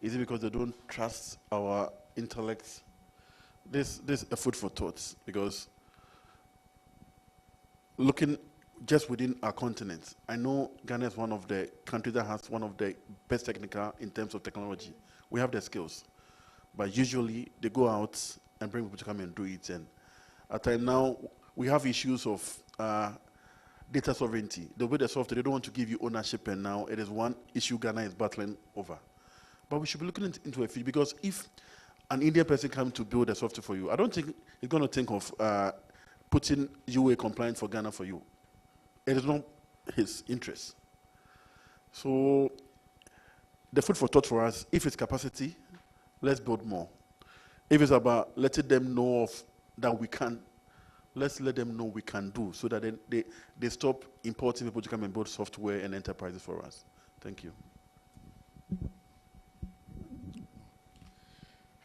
Is it because they don't trust our intellect? This is a food for thought because looking just within our continent, I know Ghana is one of the countries that has one of the best technical in terms of technology. We have the skills, but usually they go out and bring people to come and do it. And at time now, we have issues of data sovereignty. The way the software, they don't want to give you ownership, and now it is one issue Ghana is battling over. But we should be looking into a field because if an Indian person comes to build a software for you, I don't think he's going to think of putting UA compliant for Ghana for you. It is not his interest. So the food for thought for us, if it's capacity, let's build more. If it's about letting them know of that we can, let's let them know we can do so that they stop importing people to come and build software and enterprises for us. Thank you.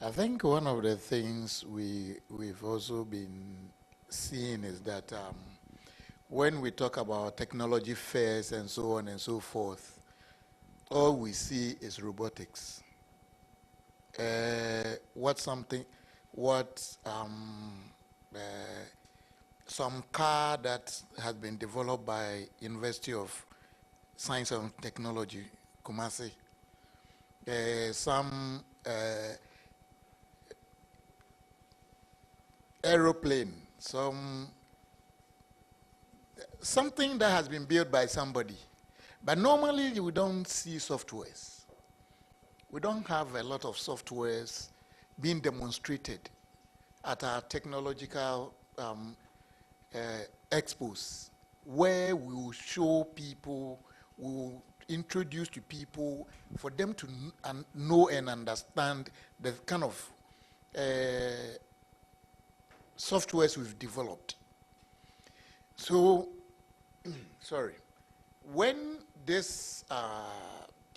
I think one of the things we've also been seeing is that when we talk about technology fairs and so on and so forth, all we see is robotics. Some car that has been developed by University of Science and Technology, Kumasi, some aeroplane, something that has been built by somebody. But normally we don't see softwares. We don't have a lot of softwares being demonstrated at our technological expos, where we will show people, we will introduce to people for them to know and understand the kind of softwares we've developed. So, sorry, when these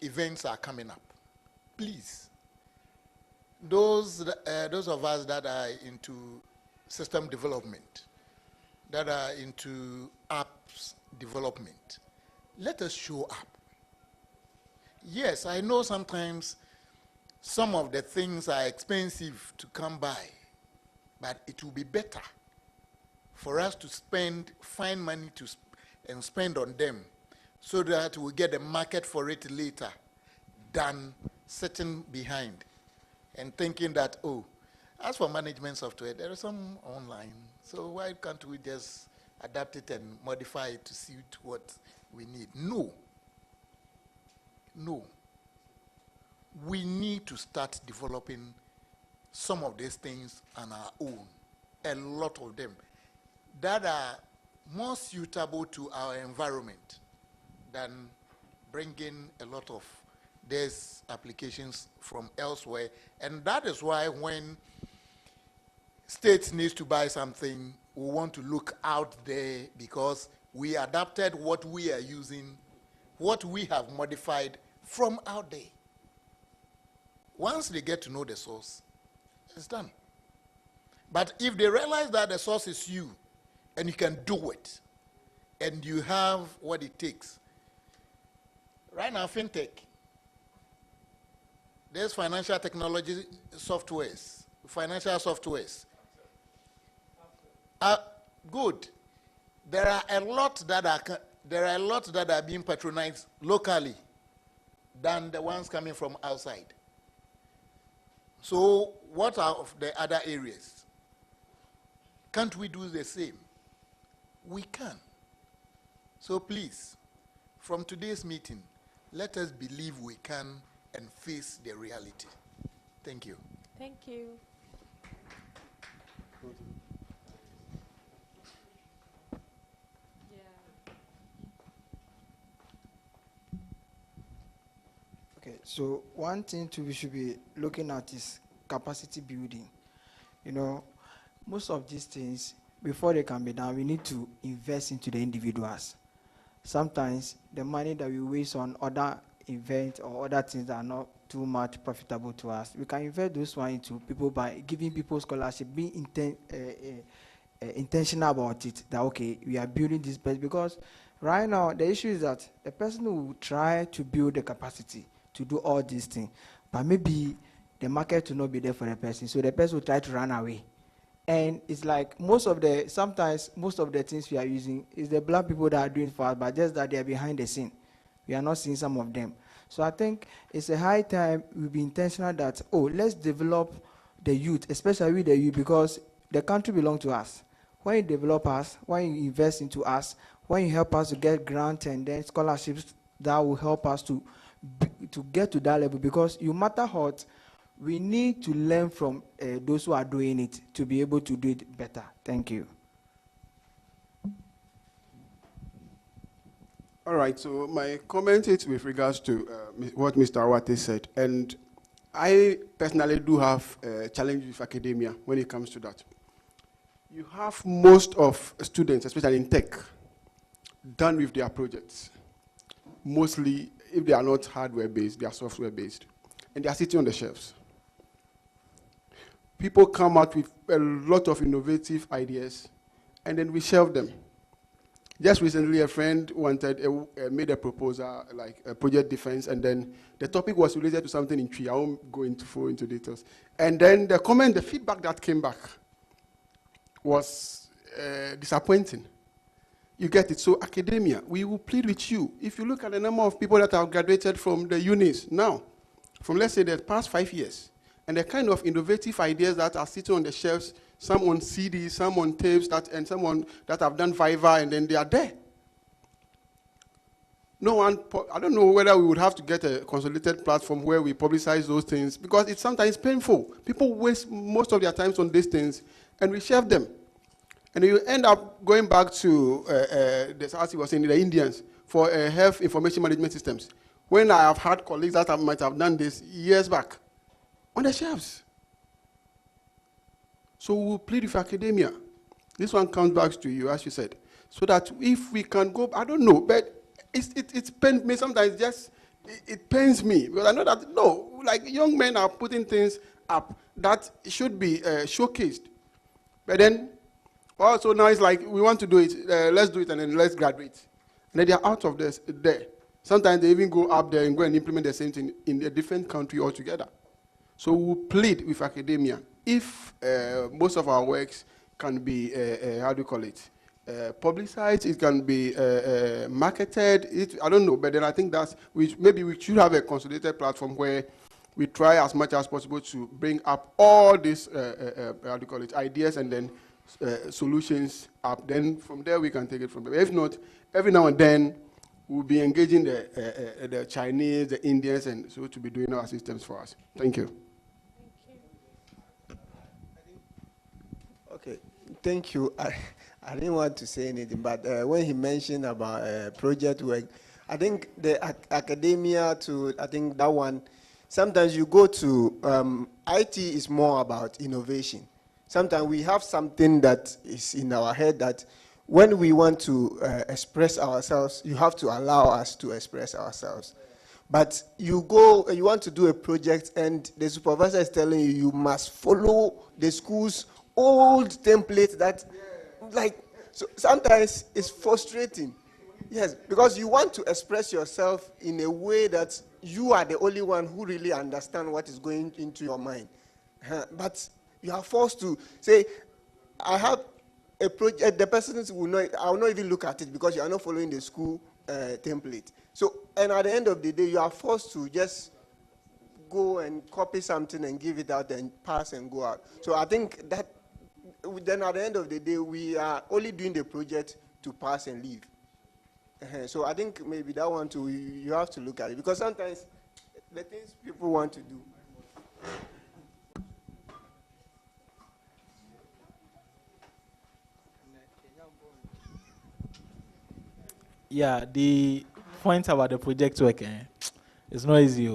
events are coming up, please, those of us that are into system development, that are into apps development, let us show up. Yes, I know sometimes some of the things are expensive to come by, but it will be better for us to find money and spend on them so that we get a market for it later than sitting behind and thinking that, oh, as for management software, there is some online, so why can't we just adapt it and modify it to suit what we need? No. We need to start developing some of these things on our own, a lot of them, that are more suitable to our environment than bringing a lot of these applications from elsewhere. And that is why when states need to buy something, we want to look out there because we adapted what we are using, what we have modified from out there. Once they get to know the source, it's done. But if they realize that the source is you, and you can do it, and you have what it takes. Right now, fintech, there's financial technology softwares, financial softwares. Good. There are a lot that are being patronized locally than the ones coming from outside. So what are of the other areas? Can't we do the same? We can. So please, from today's meeting, let us believe we can and face the reality. Thank you. Thank you. Okay, so one thing we should be looking at is capacity building. You know, most of these things, before they can be done, we need to invest into the individuals. Sometimes the money that we waste on other events or other things that are not too much profitable to us, we can invest those one into people by giving people scholarship, being intentional about it, that okay, we are building this place. Because right now the issue is that the person who will try to build the capacity to do all these things, but maybe the market will not be there for the person, so the person will try to run away. And it's like sometimes most of the things we are using is the black people that are doing for us, but just that they are behind the scene. We are not seeing some of them. So I think it's a high time we'll be intentional that, let's develop the youth, especially with the youth, because the country belongs to us. When you develop us, when you invest into us, when you help us to get grants and then scholarships that will help us to get to that level, because no matter what, we need to learn from those who are doing it to be able to do it better. Thank you. All right, so my comment is with regards to what Mr. Awate said. And I personally do have a challenge with academia when it comes to that. You have most of students, especially in tech, done with their projects. Mostly, if they are not hardware-based, they are software-based. And they are sitting on the shelves. People come out with a lot of innovative ideas, and then we shelve them. Just recently, a friend made a proposal, like a project defense, and then the topic was related to something in tree. I won't go into details. And then the feedback that came back was disappointing. You get it? So academia, we will plead with you. If you look at the number of people that have graduated from the unis now, from let's say the past 5 years, and the kind of innovative ideas that are sitting on the shelves, some on CDs, some on tapes, and some that have done Fiverr, and then they are there. I don't know whether we would have to get a consolidated platform where we publicize those things, because it's sometimes painful. People waste most of their time on these things, and we shelve them. And you end up going back to, as he was saying, the Indians, for health information management systems. When I have had colleagues that might have done this years back, on the shelves. So we'll plead with academia. This one comes back to you, as you said, so that if we can go, I don't know, but it's pains me sometimes. It pains me, because I know that like young men are putting things up that should be showcased, but then also now it's like we want to do it, let's do it, and then let's graduate, and then they are out of this there. Sometimes they even go up there and go and implement the same thing in a different country altogether. So we'll plead with academia. If most of our works can be, publicized, it can be marketed, I don't know, but then I think maybe we should have a consolidated platform where we try as much as possible to bring up all these, ideas and then solutions up. Then from there we can take it from there. If not, every now and then we'll be engaging the Chinese, the Indians, and so to be doing our systems for us. Thank you. Okay, thank you. I didn't want to say anything, but when he mentioned about project work, I think the academia I think that one, sometimes you go to, IT is more about innovation. Sometimes we have something that is in our head that when we want to express ourselves, you have to allow us to express ourselves. But you want to do a project and the supervisor is telling you, you must follow the school's old template that, so sometimes it's frustrating. Yes, because you want to express yourself in a way that you are the only one who really understands what is going into your mind. But you are forced to say, I have a project, the person I will not even look at it because you are not following the school template. So, and at the end of the day, you are forced to just go and copy something and give it out and pass and go out. So I think that then at the end of the day, we are only doing the project to pass and leave. So I think maybe that one too, you have to look at it, because sometimes the things people want to do. Yeah, the point about the project work, it's not easy.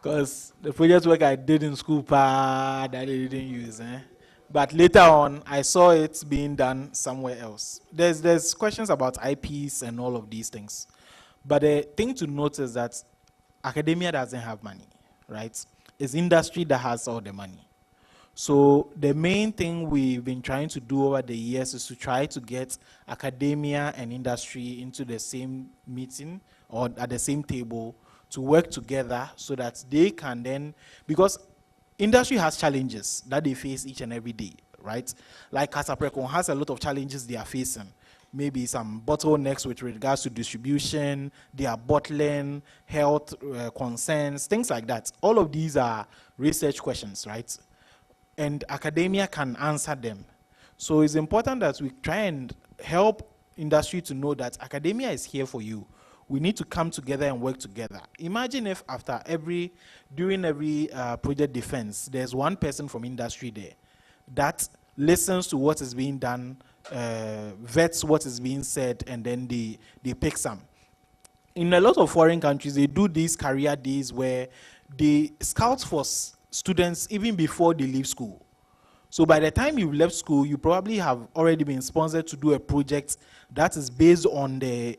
Because the project work I did in school, that I didn't use. But later on, I saw it being done somewhere else. There's questions about IPs and all of these things. But the thing to note is that academia doesn't have money, right? It's industry that has all the money. So the main thing we've been trying to do over the years is to try to get academia and industry into the same meeting or at the same table to work together so that they can then, because industry has challenges that they face each and every day, right? Like Kasaprecon has a lot of challenges they are facing. Maybe some bottlenecks with regards to distribution, they are bottling, health concerns, things like that. All of these are research questions, right? And academia can answer them. So it's important that we try and help industry to know that academia is here for you. We need to come together and work together. Imagine if during every project defense, there's one person from industry there that listens to what is being done, vets what is being said, and then they pick some. In a lot of foreign countries, they do these career days where they scout for students even before they leave school. So by the time you've left school, you probably have already been sponsored to do a project that is based on the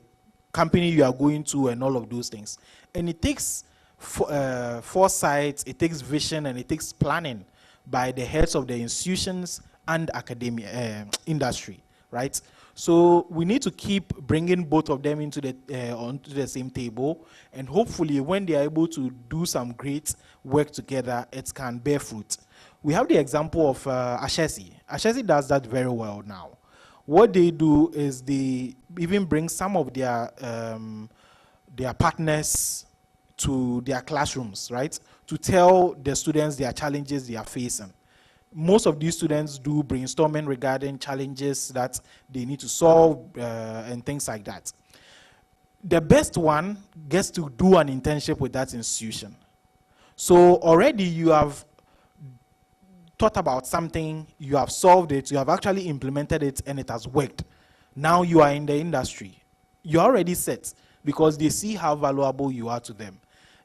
company you are going to and all of those things. And it takes foresight, it takes vision, and it takes planning by the heads of the institutions and academia industry, right? So we need to keep bringing both of them into onto the same table, and hopefully when they are able to do some great work together, it can bear fruit. We have the example of Ashesi. Ashesi does that very well now. What they do is they even bring some of their partners to their classrooms, right? To tell the students their challenges they are facing. Most of these students do brainstorming regarding challenges that they need to solve and things like that. The best one gets to do an internship with that institution. So already you have thought about something, you have solved it, you have actually implemented it, and it has worked. Now you are in the industry. You're already set because they see how valuable you are to them.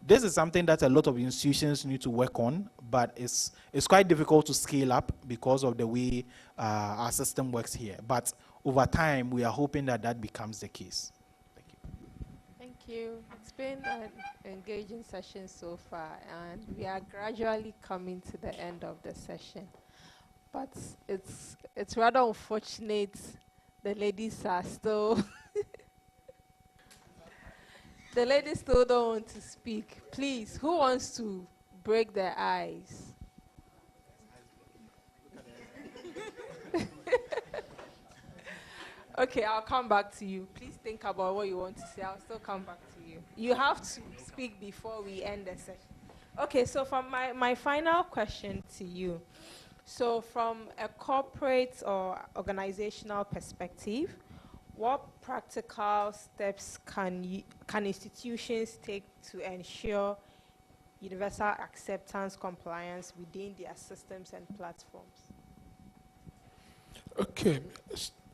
This is something that a lot of institutions need to work on, but it's quite difficult to scale up because of the way our system works here. But over time, we are hoping that that becomes the case. Thank you. Thank you. It's been an engaging session so far, and we are gradually coming to the end of the session. But it's rather unfortunate the ladies are still the ladies still don't want to speak. Please, who wants to break their ice? Okay, I'll come back to you. Please think about what you want to say. I'll still come back to you. You have to speak before we end the session. Okay, so from my final question to you. So from a corporate or organizational perspective, what practical steps can institutions take to ensure universal acceptance compliance within their systems and platforms? Okay.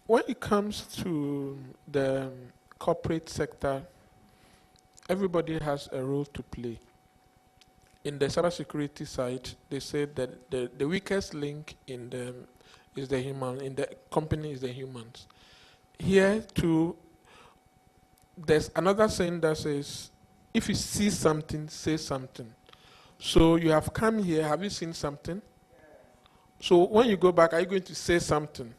When it comes to the corporate sector, everybody has a role to play. In the cybersecurity side, they say that the weakest link in the company is the humans. Here too, there's another saying that says, if you see something, say something. So you have come here, have you seen something? So when you go back, are you going to say something?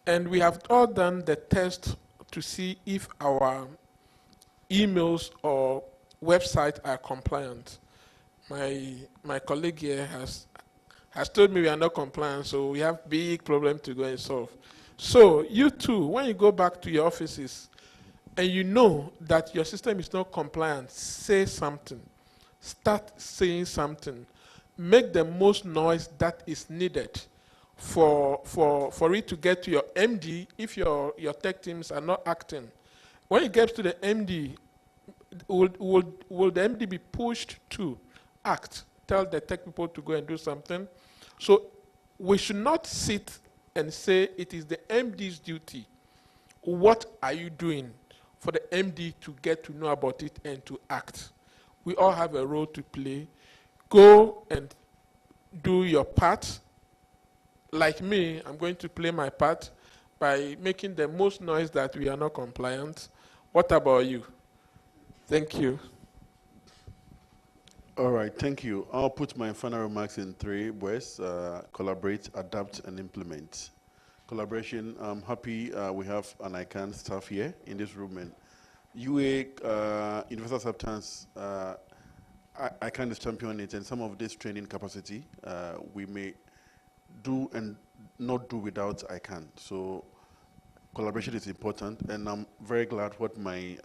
And we have all done the test to see if our emails or website are compliant. My colleague here has told me we are not compliant, so we have big problem to go and solve. So you too, when you go back to your offices and you know that your system is not compliant, say something. Start saying something. make the most noise that is needed for it to get to your MD if your tech teams are not acting. When it gets to the MD, will the MD be pushed to act, tell the tech people to go and do something? So we should not sit and say it is the MD's duty. What are you doing for the MD to get to know about it and to act? We all have a role to play. Go and do your part. Like me, I'm going to play my part by making the most noise that we are not compliant. What about you? Thank you. All right, thank you. I'll put my final remarks in 3 words: collaborate, adapt, and implement. Collaboration, I'm happy we have an ICANN staff here in this room. And UA, Universal Acceptance, ICANN is championing it, and some of this training capacity we may do and not do without ICANN. So collaboration is important, and I'm very glad what my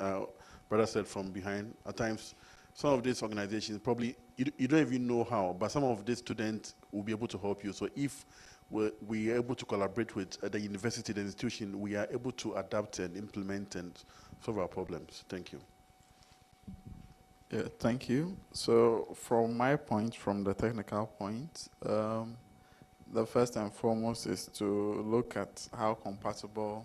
brother said from behind. At times, some of these organizations probably, you don't even know how, but some of these students will be able to help you. So if we are able to collaborate with the university, the institution, we are able to adapt and implement and solve our problems. Thank you. Yeah, thank you. So from my point, from the technical point, the first and foremost is to look at how compatible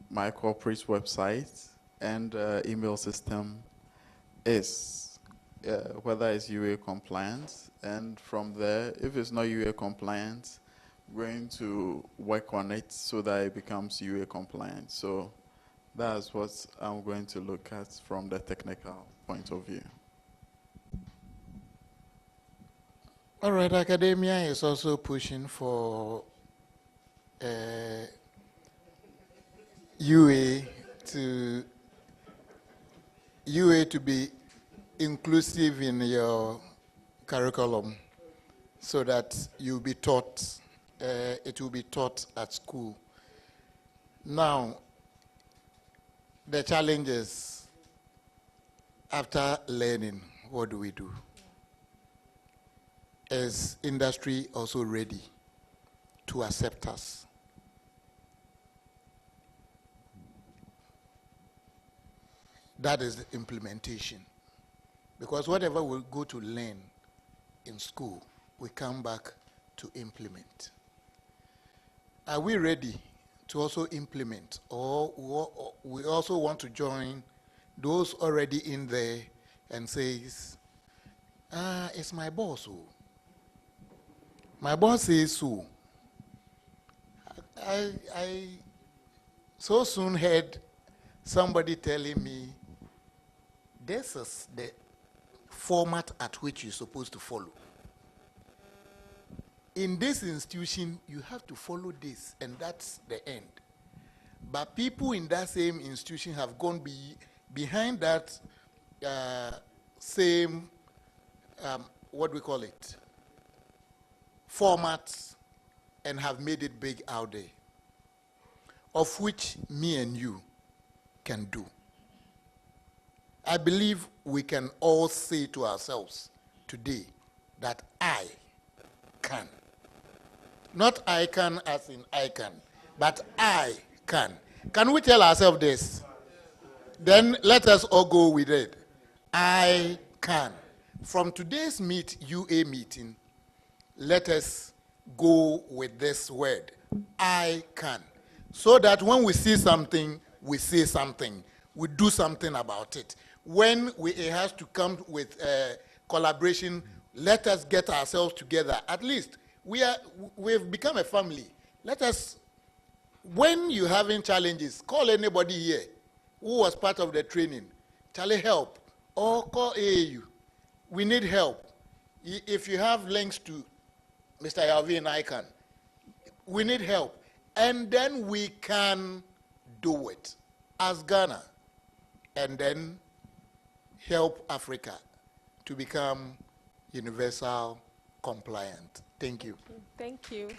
my corporate website and email system is, whether it's UA compliant. And from there, if it's not UA compliant, we're going to work on it so that it becomes UA compliant. So that's what I'm going to look at from the technical point of view. All right, academia is also pushing for UA to be inclusive in your curriculum, so that you'll be taught, it will be taught at school. Now, the challenge is, after learning, what do we do? Is industry also ready to accept us? That is the implementation. Because whatever we go to learn in school, we come back to implement. Are we ready to also implement, or we also want to join those already in there and says, it's my boss. My boss says so. I so soon heard somebody telling me, this is the format at which you're supposed to follow. In this institution, you have to follow this, and that's the end. But people in that same institution have gone behind that same, what we call it, formats, and have made it big out there, of which me and you can do. I believe we can all say to ourselves today that I can. Not I can as in I can, but I can. Can we tell ourselves this? Then let us all go with it. I can. From today's UA meeting, let us go with this word, I can. So that when we see something, we say something. We do something about it. When it has to come with collaboration, let us get ourselves together. At least we've become a family. Let us, when you're having challenges, call anybody here who was part of the training. Charlie, help. Or call AAU. We need help. If you have links to Mr. Yalvi and ICANN, we need help. And then we can do it as Ghana. And then help Africa to become universal compliant. Thank you. Thank you.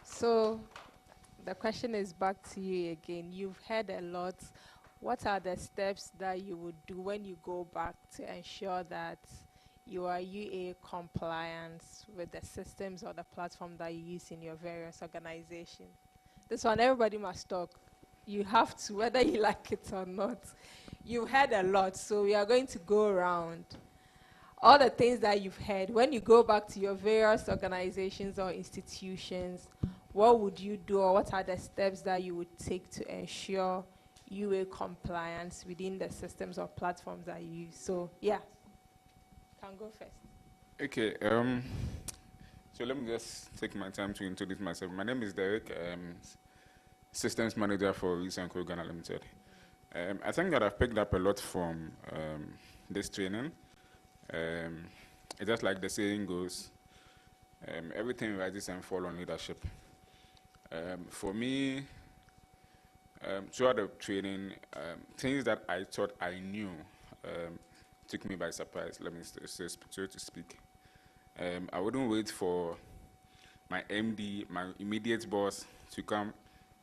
So the question is back to you again. You've heard a lot. What are the steps that you would do when you go back to ensure that you are UA compliant with the systems or the platform that you use in your various organizations. This one, everybody must talk. You have to, whether you like it or not. You've heard a lot, so we are going to go around. All the things that you've heard, when you go back to your various organizations or institutions, what would you do, or what are the steps that you would take to ensure UA compliance within the systems or platforms that you use? So, yeah, can go first. Okay, so let me just take my time to introduce myself. My name is Derek, Systems Manager for Recenco Ghana Limited. I think that I've picked up a lot from this training. It's just like the saying goes, everything rises and falls on leadership. For me, throughout the training, things that I thought I knew took me by surprise, let me say, so to speak. I wouldn't wait for my MD, my immediate boss, to come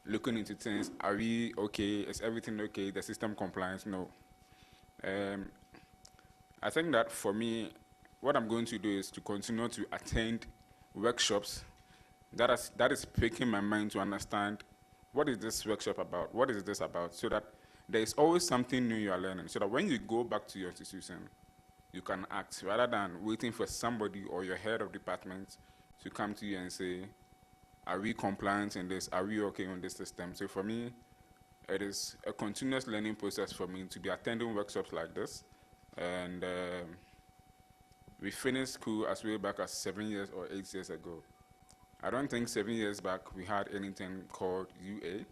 looking into things. Are we okay? Is everything okay? The system compliance? No. I think that for me, what I'm going to do is to continue to attend workshops that is picking my mind to understand what is this workshop about, what is this about, so that there is always something new you are learning, so that when you go back to your institution, you can act, rather than waiting for somebody or your head of department to come to you and say, are we compliant in this, are we okay on this system? So for me, it is a continuous learning process for me to be attending workshops like this. And we finished school as way back as 7 years or 8 years ago. I don't think 7 years back we had anything called UA.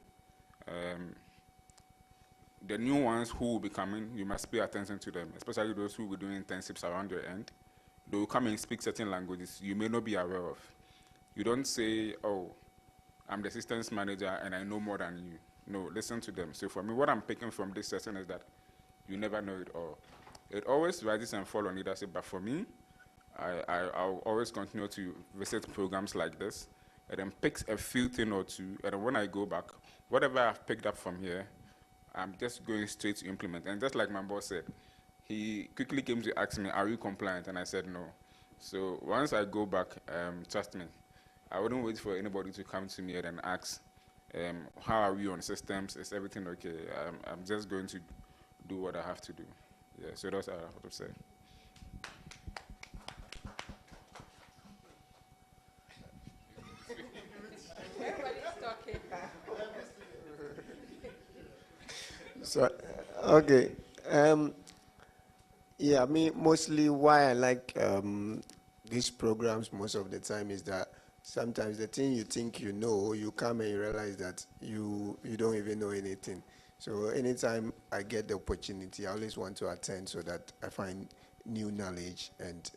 The new ones who will be coming, you must pay attention to them, especially those who will be doing internships around your end. They will come and speak certain languages you may not be aware of. You don't say, oh, I'm the systems manager and I know more than you. No, listen to them. So for me, what I'm picking from this session is that you never know it all. It always rises and falls on leadership, but for me, I'll always continue to visit programs like this and then pick a few things or two, and then when I go back, whatever I've picked up from here, I'm just going straight to implement. And just like my boss said, he quickly came to ask me, are you compliant? And I said no. So once I go back, trust me, I wouldn't wait for anybody to come to me and ask, how are we on systems? Is everything okay? I'm just going to do what I have to do. Yeah, so that's what I have to say. Everybody's talking. So, okay. Yeah, I mean, mostly why I like these programs most of the time is that sometimes the thing you think you know, you come and you realize that you don't even know anything. So anytime I get the opportunity, I always want to attend so that I find new knowledge, and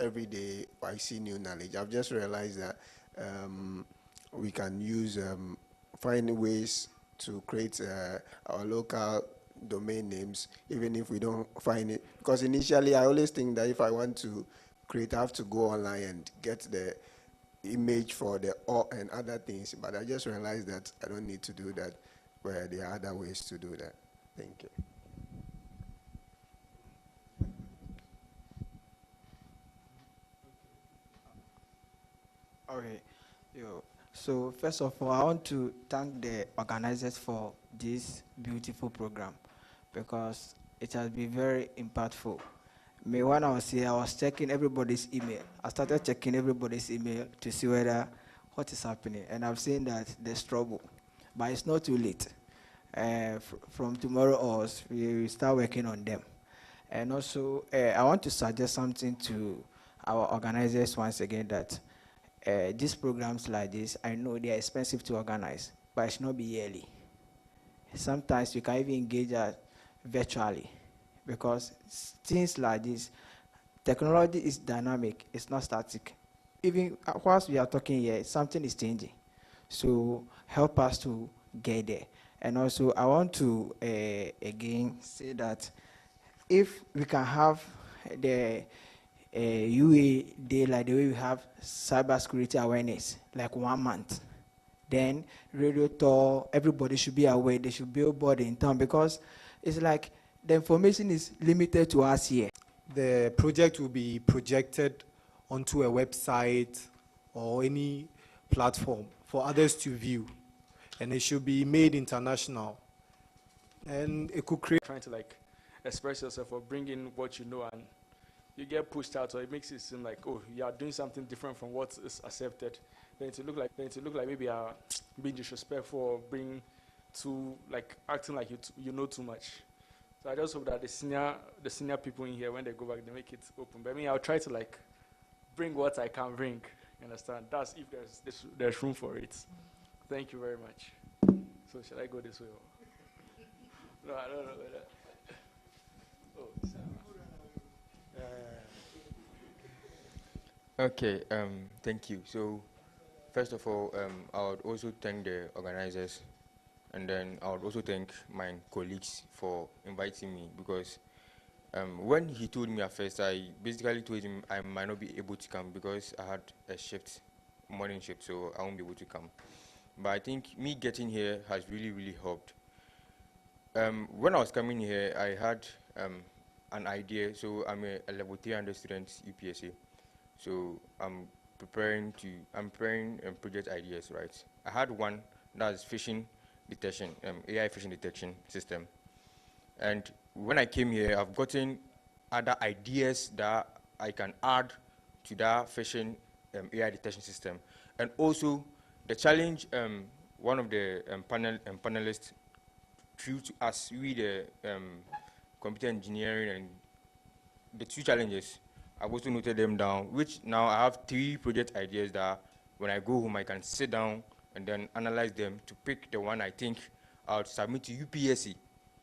every day I see new knowledge. I've just realized that we can use, find ways to create our local domain names, even if we don't find it. Because initially I always think that if I want to create, I have to go online and get the image for the O and other things, but I just realized that I don't need to do that, where there are other ways to do that. Thank you. Okay. So first of all, I want to thank the organizers for this beautiful program, because it has been very impactful. Me, when I was here, I was checking everybody's email. I started checking everybody's email to see whether what is happening, and I've seen that there's trouble, but it's not too late. From tomorrow on, we will start working on them. And also, I want to suggest something to our organizers once again, that these programs like this, I know they are expensive to organize, but it should not be yearly. Sometimes you can even engage virtually, because things like this, technology is dynamic, it's not static. Even whilst we are talking here, something is changing. So help us to get there. And also, I want to again say that if we can have the UA day like the way we have cybersecurity awareness, like 1 month, then radio tour, everybody should be aware, they should be on board in town, because it's like the information is limited to us here. the project will be projected onto a website or any platform for others to view, and it should be made international. And it could create trying to like express yourself or bring in what you know, and you get pushed out, or it makes it seem like, oh, you are doing something different from what is accepted. Then it look like maybe you are being disrespectful or being too like acting like you know too much. So I just hope that the senior people in here, when they go back, they make it open. But I mean, I'll try to like bring what I can bring. You understand? That's if there's room for it. Thank you very much. So shall I go this way? No, I don't know whether. Okay, thank you. So, first of all, I would also thank the organizers, and then I would also thank my colleagues for inviting me, because when he told me at first, I basically told him I might not be able to come because I had a morning shift, so I won't be able to come. But I think me getting here has really, really helped. When I was coming here, I had an idea. So I'm a level 300 student UPSA. So I'm preparing project ideas, right? I had one that's phishing detection, AI phishing detection system. And when I came here, I've gotten other ideas that I can add to that phishing AI detection system. And also the challenge, one of the panelists threw to us, we the computer engineering, and the two challenges, I've also noted them down, which now I have 3 project ideas that when I go home, I can sit down and then analyze them to pick the one I think I'll submit to UPSC,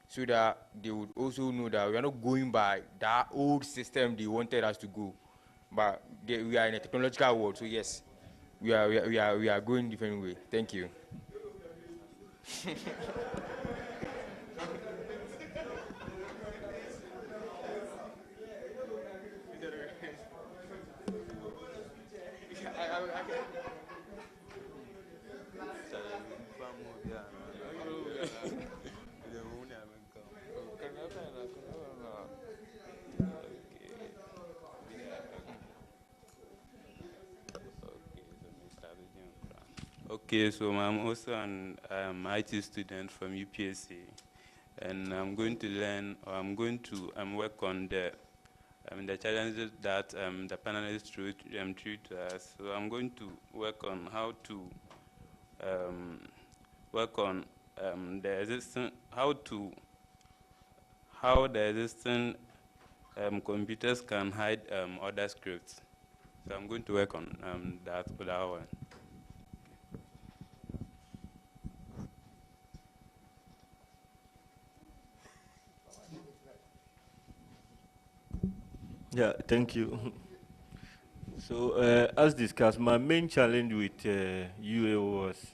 so that they would also know that we are not going by that old system they wanted us to go, but we are in a technological world, so yes, we are going different way. Thank you. Okay, so I'm also an IT student from UPSC, and I'm going to learn, or I'm going to work on the challenges that the panelists threw to us. So I'm going to work on how to work on the existing, how the existing computers can hide other scripts. So I'm going to work on that one. Yeah, thank you. So, as discussed, my main challenge with UA was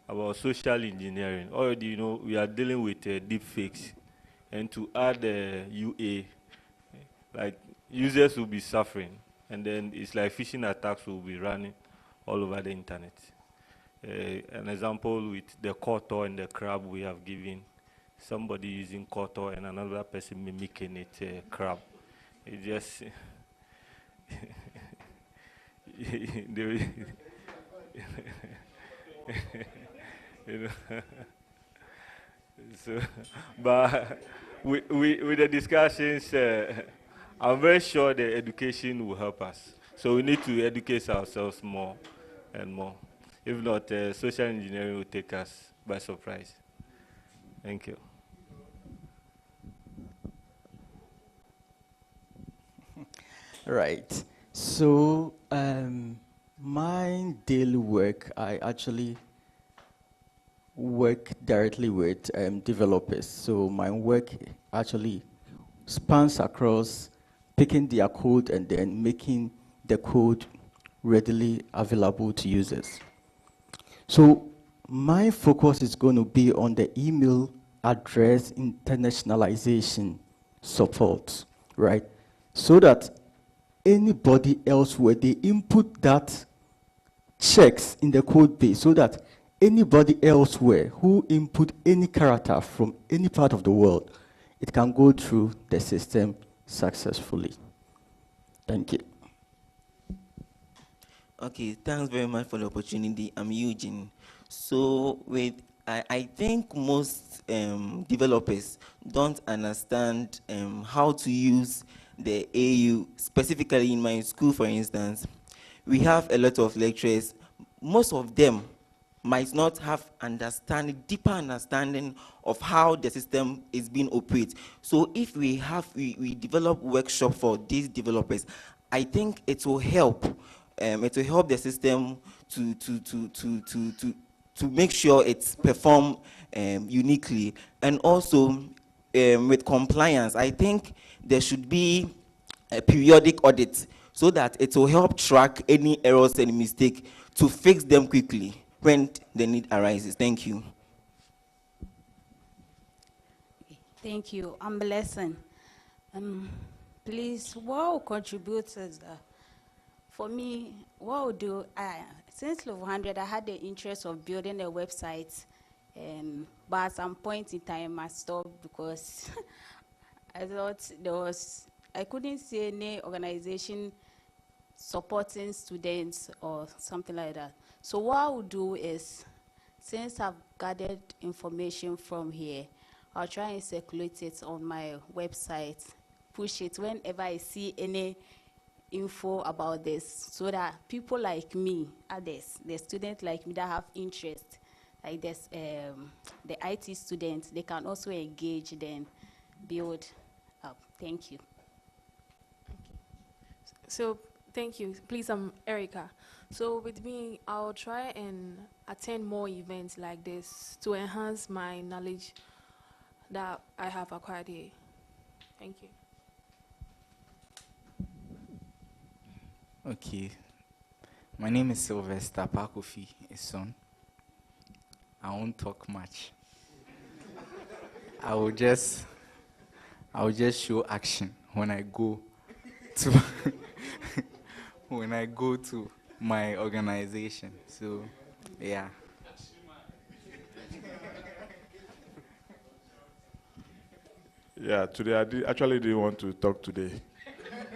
about social engineering. Already, you know, we are dealing with deep fakes, and to add UA, like users will be suffering, and then it's like phishing attacks will be running all over the internet. An example with the Kotor and the crab we have given, somebody using Kotor and another person mimicking it crab. It just you know. So, but with the discussions, I'm very sure the education will help us. So we need to educate ourselves more and more. If not, social engineering will take us by surprise. Thank you. Right. So my daily work, I actually work directly with developers. So my work actually spans across picking their code and then making the code readily available to users. So my focus is going to be on the email address internationalization support, right? So that anybody else where they input that checks in the code base, so that anybody elsewhere who input any character from any part of the world, it can go through the system successfully. Thank you. Okay, thanks very much for the opportunity. I'm Eugene. So I think most developers don't understand how to use the AU, specifically in my school, for instance. We have a lot of lecturers. Most of them might not have deeper understanding of how the system is being operated. So if we develop workshop for these developers, I think it will help. It will help the system to make sure it's performed uniquely. And also with compliance, I think there should be a periodic audit so that it will help track any errors and mistakes to fix them quickly when the need arises. Thank you. Thank you. I'm Blessing. Please, what will contribute is that for me, what would do, since Level 100, I had the interest of building a website, but at some point in time, I stopped because I thought I couldn't see any organization supporting students or something like that. So what I would do is, since I've gathered information from here, I'll try and circulate it on my website, push it whenever I see any info about this, so that people like me, others, the students like me that have interest, like this, the IT students, they can also engage, then build up. Thank you. So, thank you. Please, I'm Erica. So with me, I'll try and attend more events like this to enhance my knowledge that I have acquired here. Thank you. Okay. My name is Sylvester Pakofi, his son. I won't talk much. I will just show action when I go to when I go to my organization. So, yeah. Yeah, today I actually didn't want to talk today,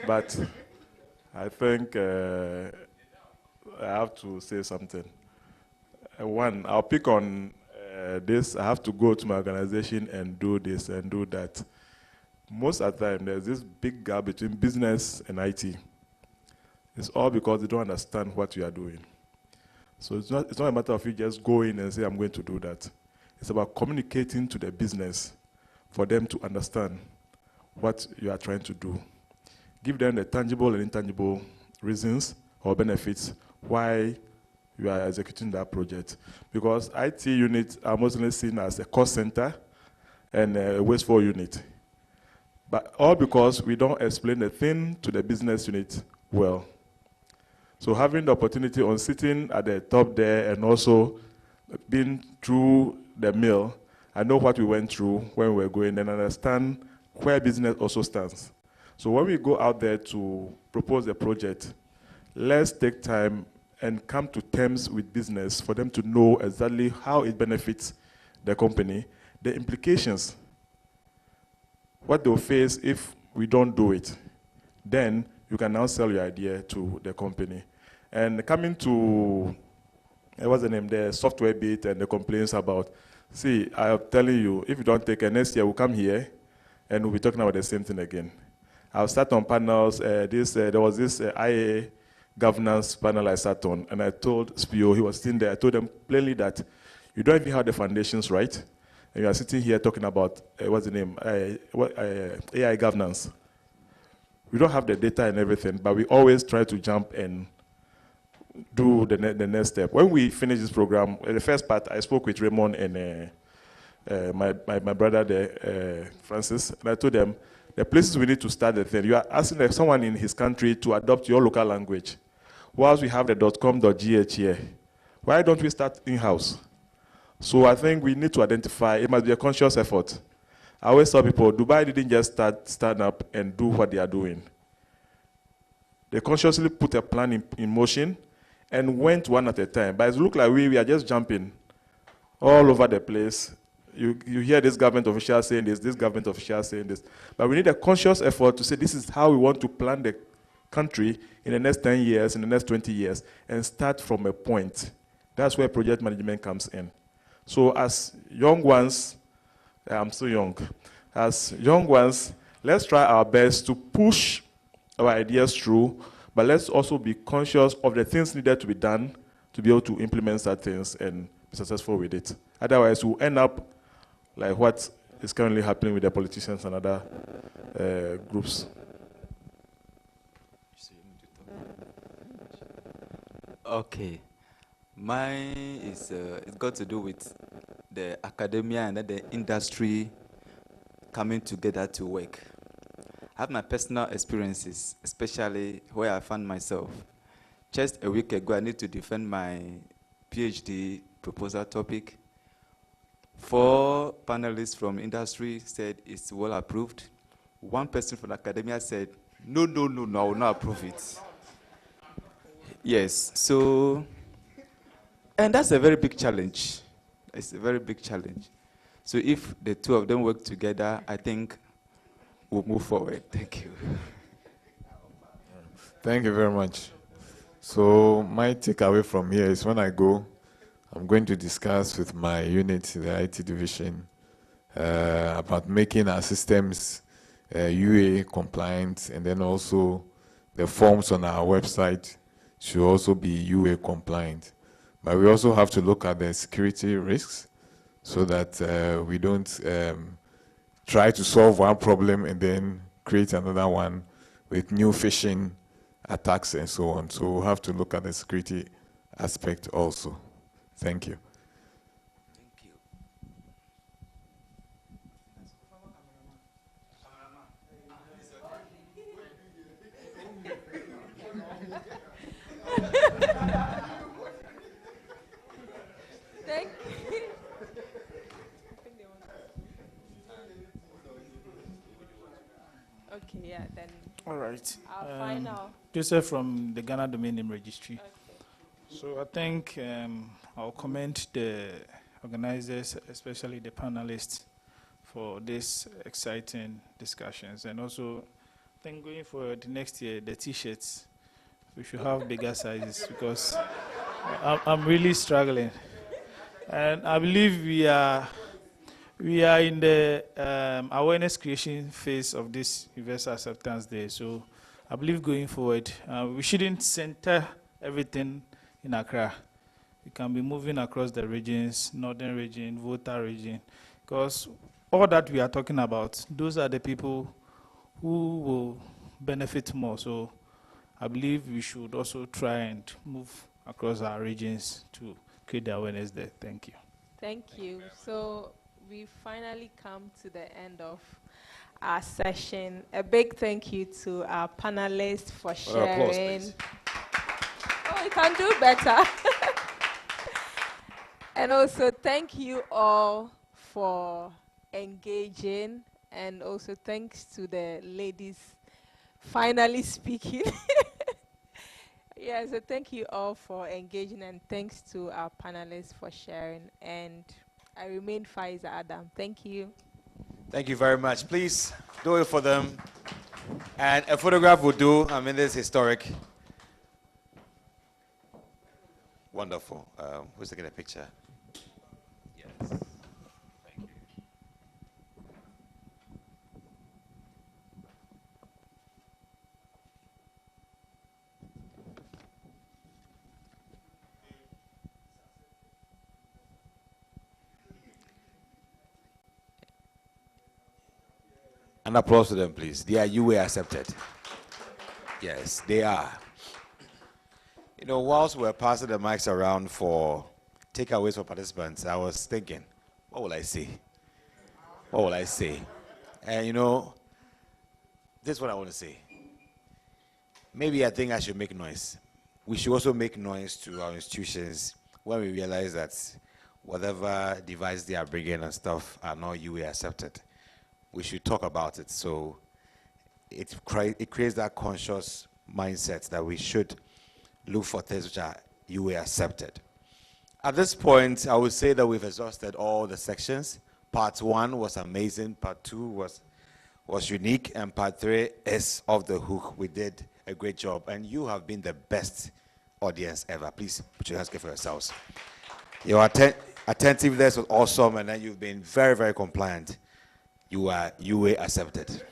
but I think I have to say something. One, I'll pick on this. I have to go to my organization and do this and do that. Most of the time, there's this big gap between business and IT. It's all because they don't understand what you are doing. So it's not a matter of you just go in and say, I'm going to do that. It's about communicating to the business for them to understand what you are trying to do. Give them the tangible and intangible reasons or benefits why you are executing that project. Because IT units are mostly seen as a cost center and a wasteful unit. But all because we don't explain the thing to the business unit well. So having the opportunity on sitting at the top there and also being through the mill, I know what we went through when we were going and understand where business also stands. So when we go out there to propose a project, let's take time and come to terms with business for them to know exactly how it benefits the company, the implications, what they'll face if we don't do it. Then you can now sell your idea to the company. And coming to, what's the name, the software bit and the complaints about, see, I'm telling you, if you don't take it, next year we'll come here and we'll be talking about the same thing again. I'll start on panels. There was this IA governance panel I sat on, and I told SPO, he was sitting there, I told them plainly that you don't even have the foundations right, and you are sitting here talking about, what's the name, AI governance. We don't have the data and everything, but we always try to jump and do the next step. When we finish this program, the first part, I spoke with Raymond and my brother there, Francis, and I told them, the places we need to start the thing, you are asking someone in his country to adopt your local language. Whilst we have the .com.gh here, why don't we start in-house? So I think we need to identify, it must be a conscious effort. I always tell people, Dubai didn't just stand up and do what they are doing. They consciously put a plan in motion and went one at a time. But it looks like we are just jumping all over the place, you hear this government official saying this government official saying this. But we need a conscious effort to say this is how we want to plan the country in the next 10 years, in the next 20 years, and start from a point. That's where project management comes in. So as young ones, I'm still young, as young ones, let's try our best to push our ideas through, but let's also be conscious of the things needed to be done to be able to implement such things and be successful with it. Otherwise, we'll end up like what is currently happening with the politicians and other groups. Okay. Mine is it's got to do with the academia and then the industry coming together to work. I have my personal experiences, especially where I found myself. Just a week ago, I need to defend my PhD proposal topic. 4 panelists from industry said it's well approved. 1 person from academia said, no, I will not approve it. Yes, so, and that's a very big challenge. It's a very big challenge. So if the 2 of them work together, I think we'll move forward. Thank you. Thank you very much. So my takeaway from here is when I go, I'm going to discuss with my unit, the IT division, about making our systems UA compliant, and then also the forms on our website should also be UA compliant. But we also have to look at the security risks so that we don't try to solve one problem and then create another one with new phishing attacks and so on. So we'll have to look at the security aspect also. Thank you. Thank you. Okay, yeah, then. All right. Our final. Joseph from the Ghana Domain Name Registry. So I think I'll commend the organizers, especially the panelists, for these exciting discussions. And also, I think going forward next year, the T-shirts, we should have bigger sizes because I'm really struggling. And I believe we are in the awareness creation phase of this Universal Acceptance Day. So I believe going forward, we shouldn't center everything in Accra. We can be moving across the regions, northern region, Volta region, because all that we are talking about, those are the people who will benefit more. So I believe we should also try and move across our regions to create the awareness there. Thank you. Thank you. So we finally come to the end of our session. A big thank you to our panelists for sharing. Oh, we can do better. And also thank you all for engaging, and also thanks to the ladies finally speaking. Yeah, so thank you all for engaging, and thanks to our panelists for sharing. And I remain Faiza Adam. Thank you. Thank you very much. Please do it for them. And a photograph will do. I mean, this is historic. Wonderful. Who's taking a picture? Yes. Thank you. An applause to them, please. They are UA accepted. Yes, they are. You know, whilst we're passing the mics around for takeaways for participants, I was thinking, what will I say? What will I say? And you know, this is what I want to say. Maybe I think I should make noise. We should also make noise to our institutions when we realize that whatever device they are bringing and stuff are not UA accepted. We should talk about it. So it creates that conscious mindset that we should look for things which are UA accepted. At this point, I would say that we've exhausted all the sections. part 1 was amazing, part 2 was unique, and part 3 is off the hook. We did a great job, and you have been the best audience ever. Please put your hands together for yourselves. Your attentiveness was awesome, and then you've been very, very compliant. You are UA accepted.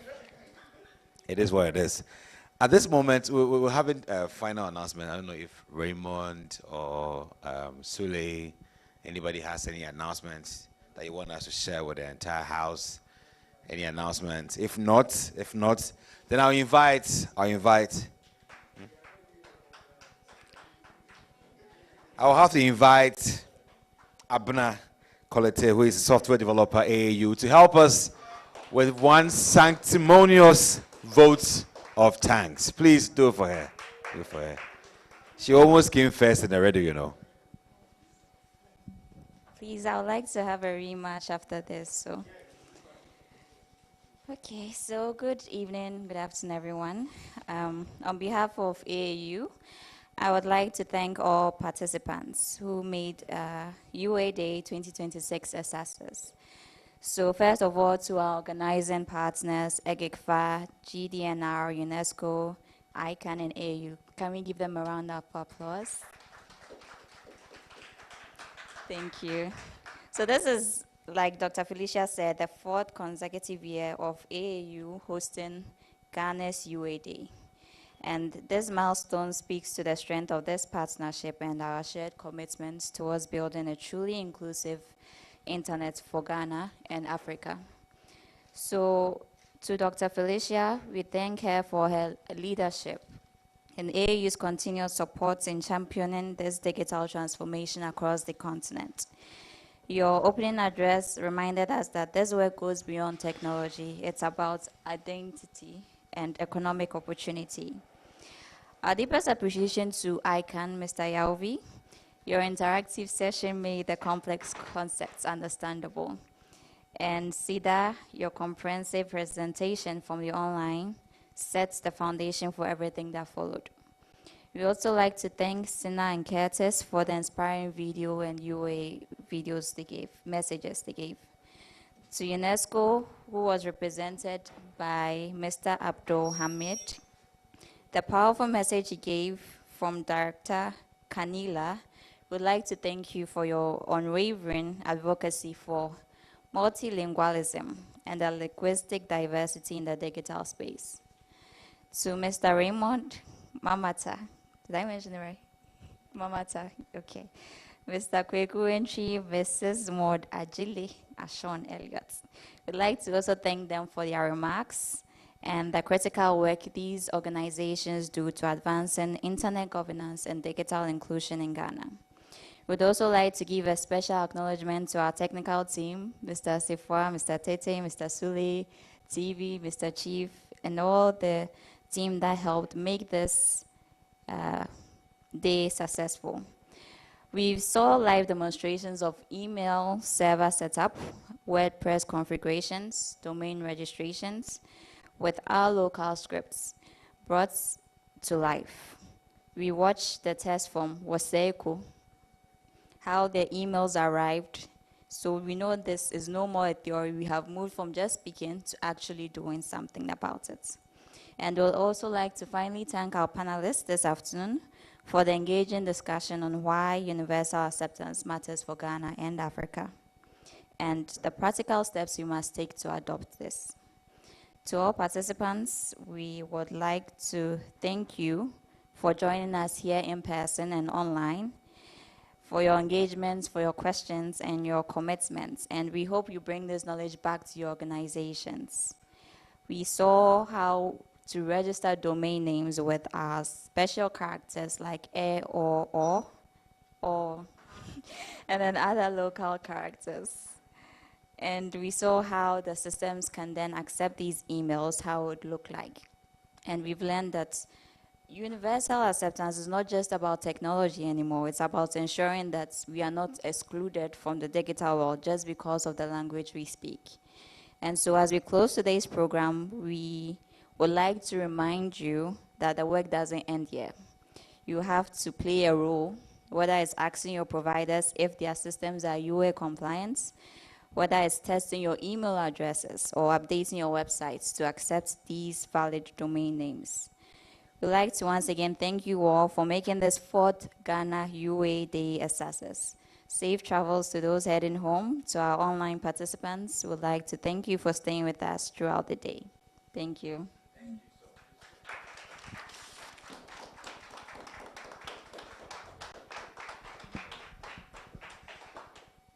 It is what it is. At this moment, we're having a final announcement. I don't know if Raymond or Sule, anybody has any announcements that you want us to share with the entire house. Any announcements? If not, then I'll invite. I'll have to invite Abna Kolete, who is a software developer AAU, to help us with one sanctimonious vote of thanks. Please do it for her. Do it for her. She almost came first in the radio, you know. Please, I would like to have a rematch after this. So, okay. So, good evening, good afternoon, everyone. On behalf of AAU, I would like to thank all participants who made UA Day 2026 a success. So first of all, to our organizing partners, EGICFA, GDNR, UNESCO, ICANN, and AU. Can we give them a round of applause? Thank you. So this is, like Dr. Felicia said, the 4th consecutive year of AAU hosting Ghana's UA Day. And this milestone speaks to the strength of this partnership and our shared commitments towards building a truly inclusive internet for Ghana and Africa. So to Dr. Felicia, we thank her for her leadership and AAU's continued support in championing this digital transformation across the continent. Your opening address reminded us that this work goes beyond technology. It's about identity and economic opportunity. Our deepest appreciation to ICANN, Mr. Yauvi. Your interactive session made the complex concepts understandable. And SIDA, your comprehensive presentation from the online sets the foundation for everything that followed. We also like to thank Sina and Curtis for the inspiring video and UA videos they gave, messages they gave. To UNESCO, who was represented by Mr. Abdul Hamid, the powerful message he gave from Director Kanila. We'd like to thank you for your unwavering advocacy for multilingualism and the linguistic diversity in the digital space. To Mr. Raymond Mamata, did I mention it right? Mamata, okay. Mr. Kweku Entry, Mrs. Maud Ajili, Ashon Elliott. We'd like to also thank them for their remarks and the critical work these organizations do to advancing internet governance and digital inclusion in Ghana. We'd also like to give a special acknowledgement to our technical team, Mr. Sifwa, Mr. Tete, Mr. Sule, TV, Mr. Chief, and all the team that helped make this day successful. We saw live demonstrations of email server setup, WordPress configurations, domain registrations, with our local scripts brought to life. We watched the test from Waseku, how the emails arrived. So we know this is no more a theory. We have moved from just speaking to actually doing something about it. And we'll also like to finally thank our panelists this afternoon for the engaging discussion on why universal acceptance matters for Ghana and Africa, and the practical steps we must take to adopt this. To all participants, we would like to thank you for joining us here in person and online, for your engagements, for your questions, and your commitments. And we hope you bring this knowledge back to your organizations. We saw how to register domain names with our special characters like or, and then other local characters. And we saw how the systems can then accept these emails, how it would look like. And we've learned that universal acceptance is not just about technology anymore. It's about ensuring that we are not excluded from the digital world just because of the language we speak. And so as we close today's program, we would like to remind you that the work doesn't end here. You have to play a role, whether it's asking your providers if their systems are UA compliant, whether it's testing your email addresses or updating your websites to accept these valid domain names. We'd like to once again thank you all for making this 4th Ghana UA Day a success. Safe travels to those heading home. To our online participants, we'd like to thank you for staying with us throughout the day. Thank you.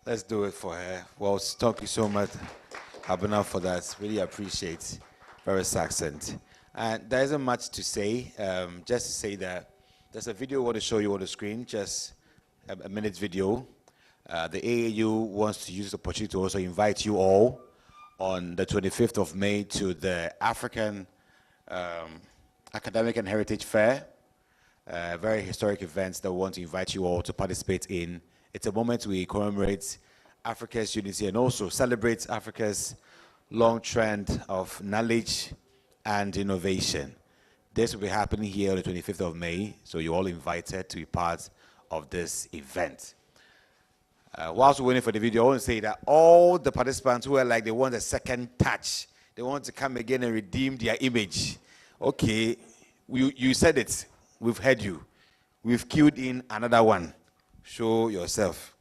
Let's do it for her. Well, thank you so much, Abena, for that. Really appreciate. Very succinct. And there isn't much to say. Just to say that there's a video I want to show you on the screen, just a minute video. The AAU wants to use this opportunity to also invite you all on the 25th of May to the African Academic and Heritage Fair. Very historic events that we want to invite you all to participate in. It's a moment we commemorate Africa's unity and also celebrate Africa's long trend of knowledge and innovation. This will be happening here on the 25th of May, so you're all invited to be part of this event. Whilst we're waiting for the video, I want to say that all the participants who are like, they want a second touch, they want to come again and redeem their image. Okay, you said it. We've heard you. We've queued in another one. Show yourself.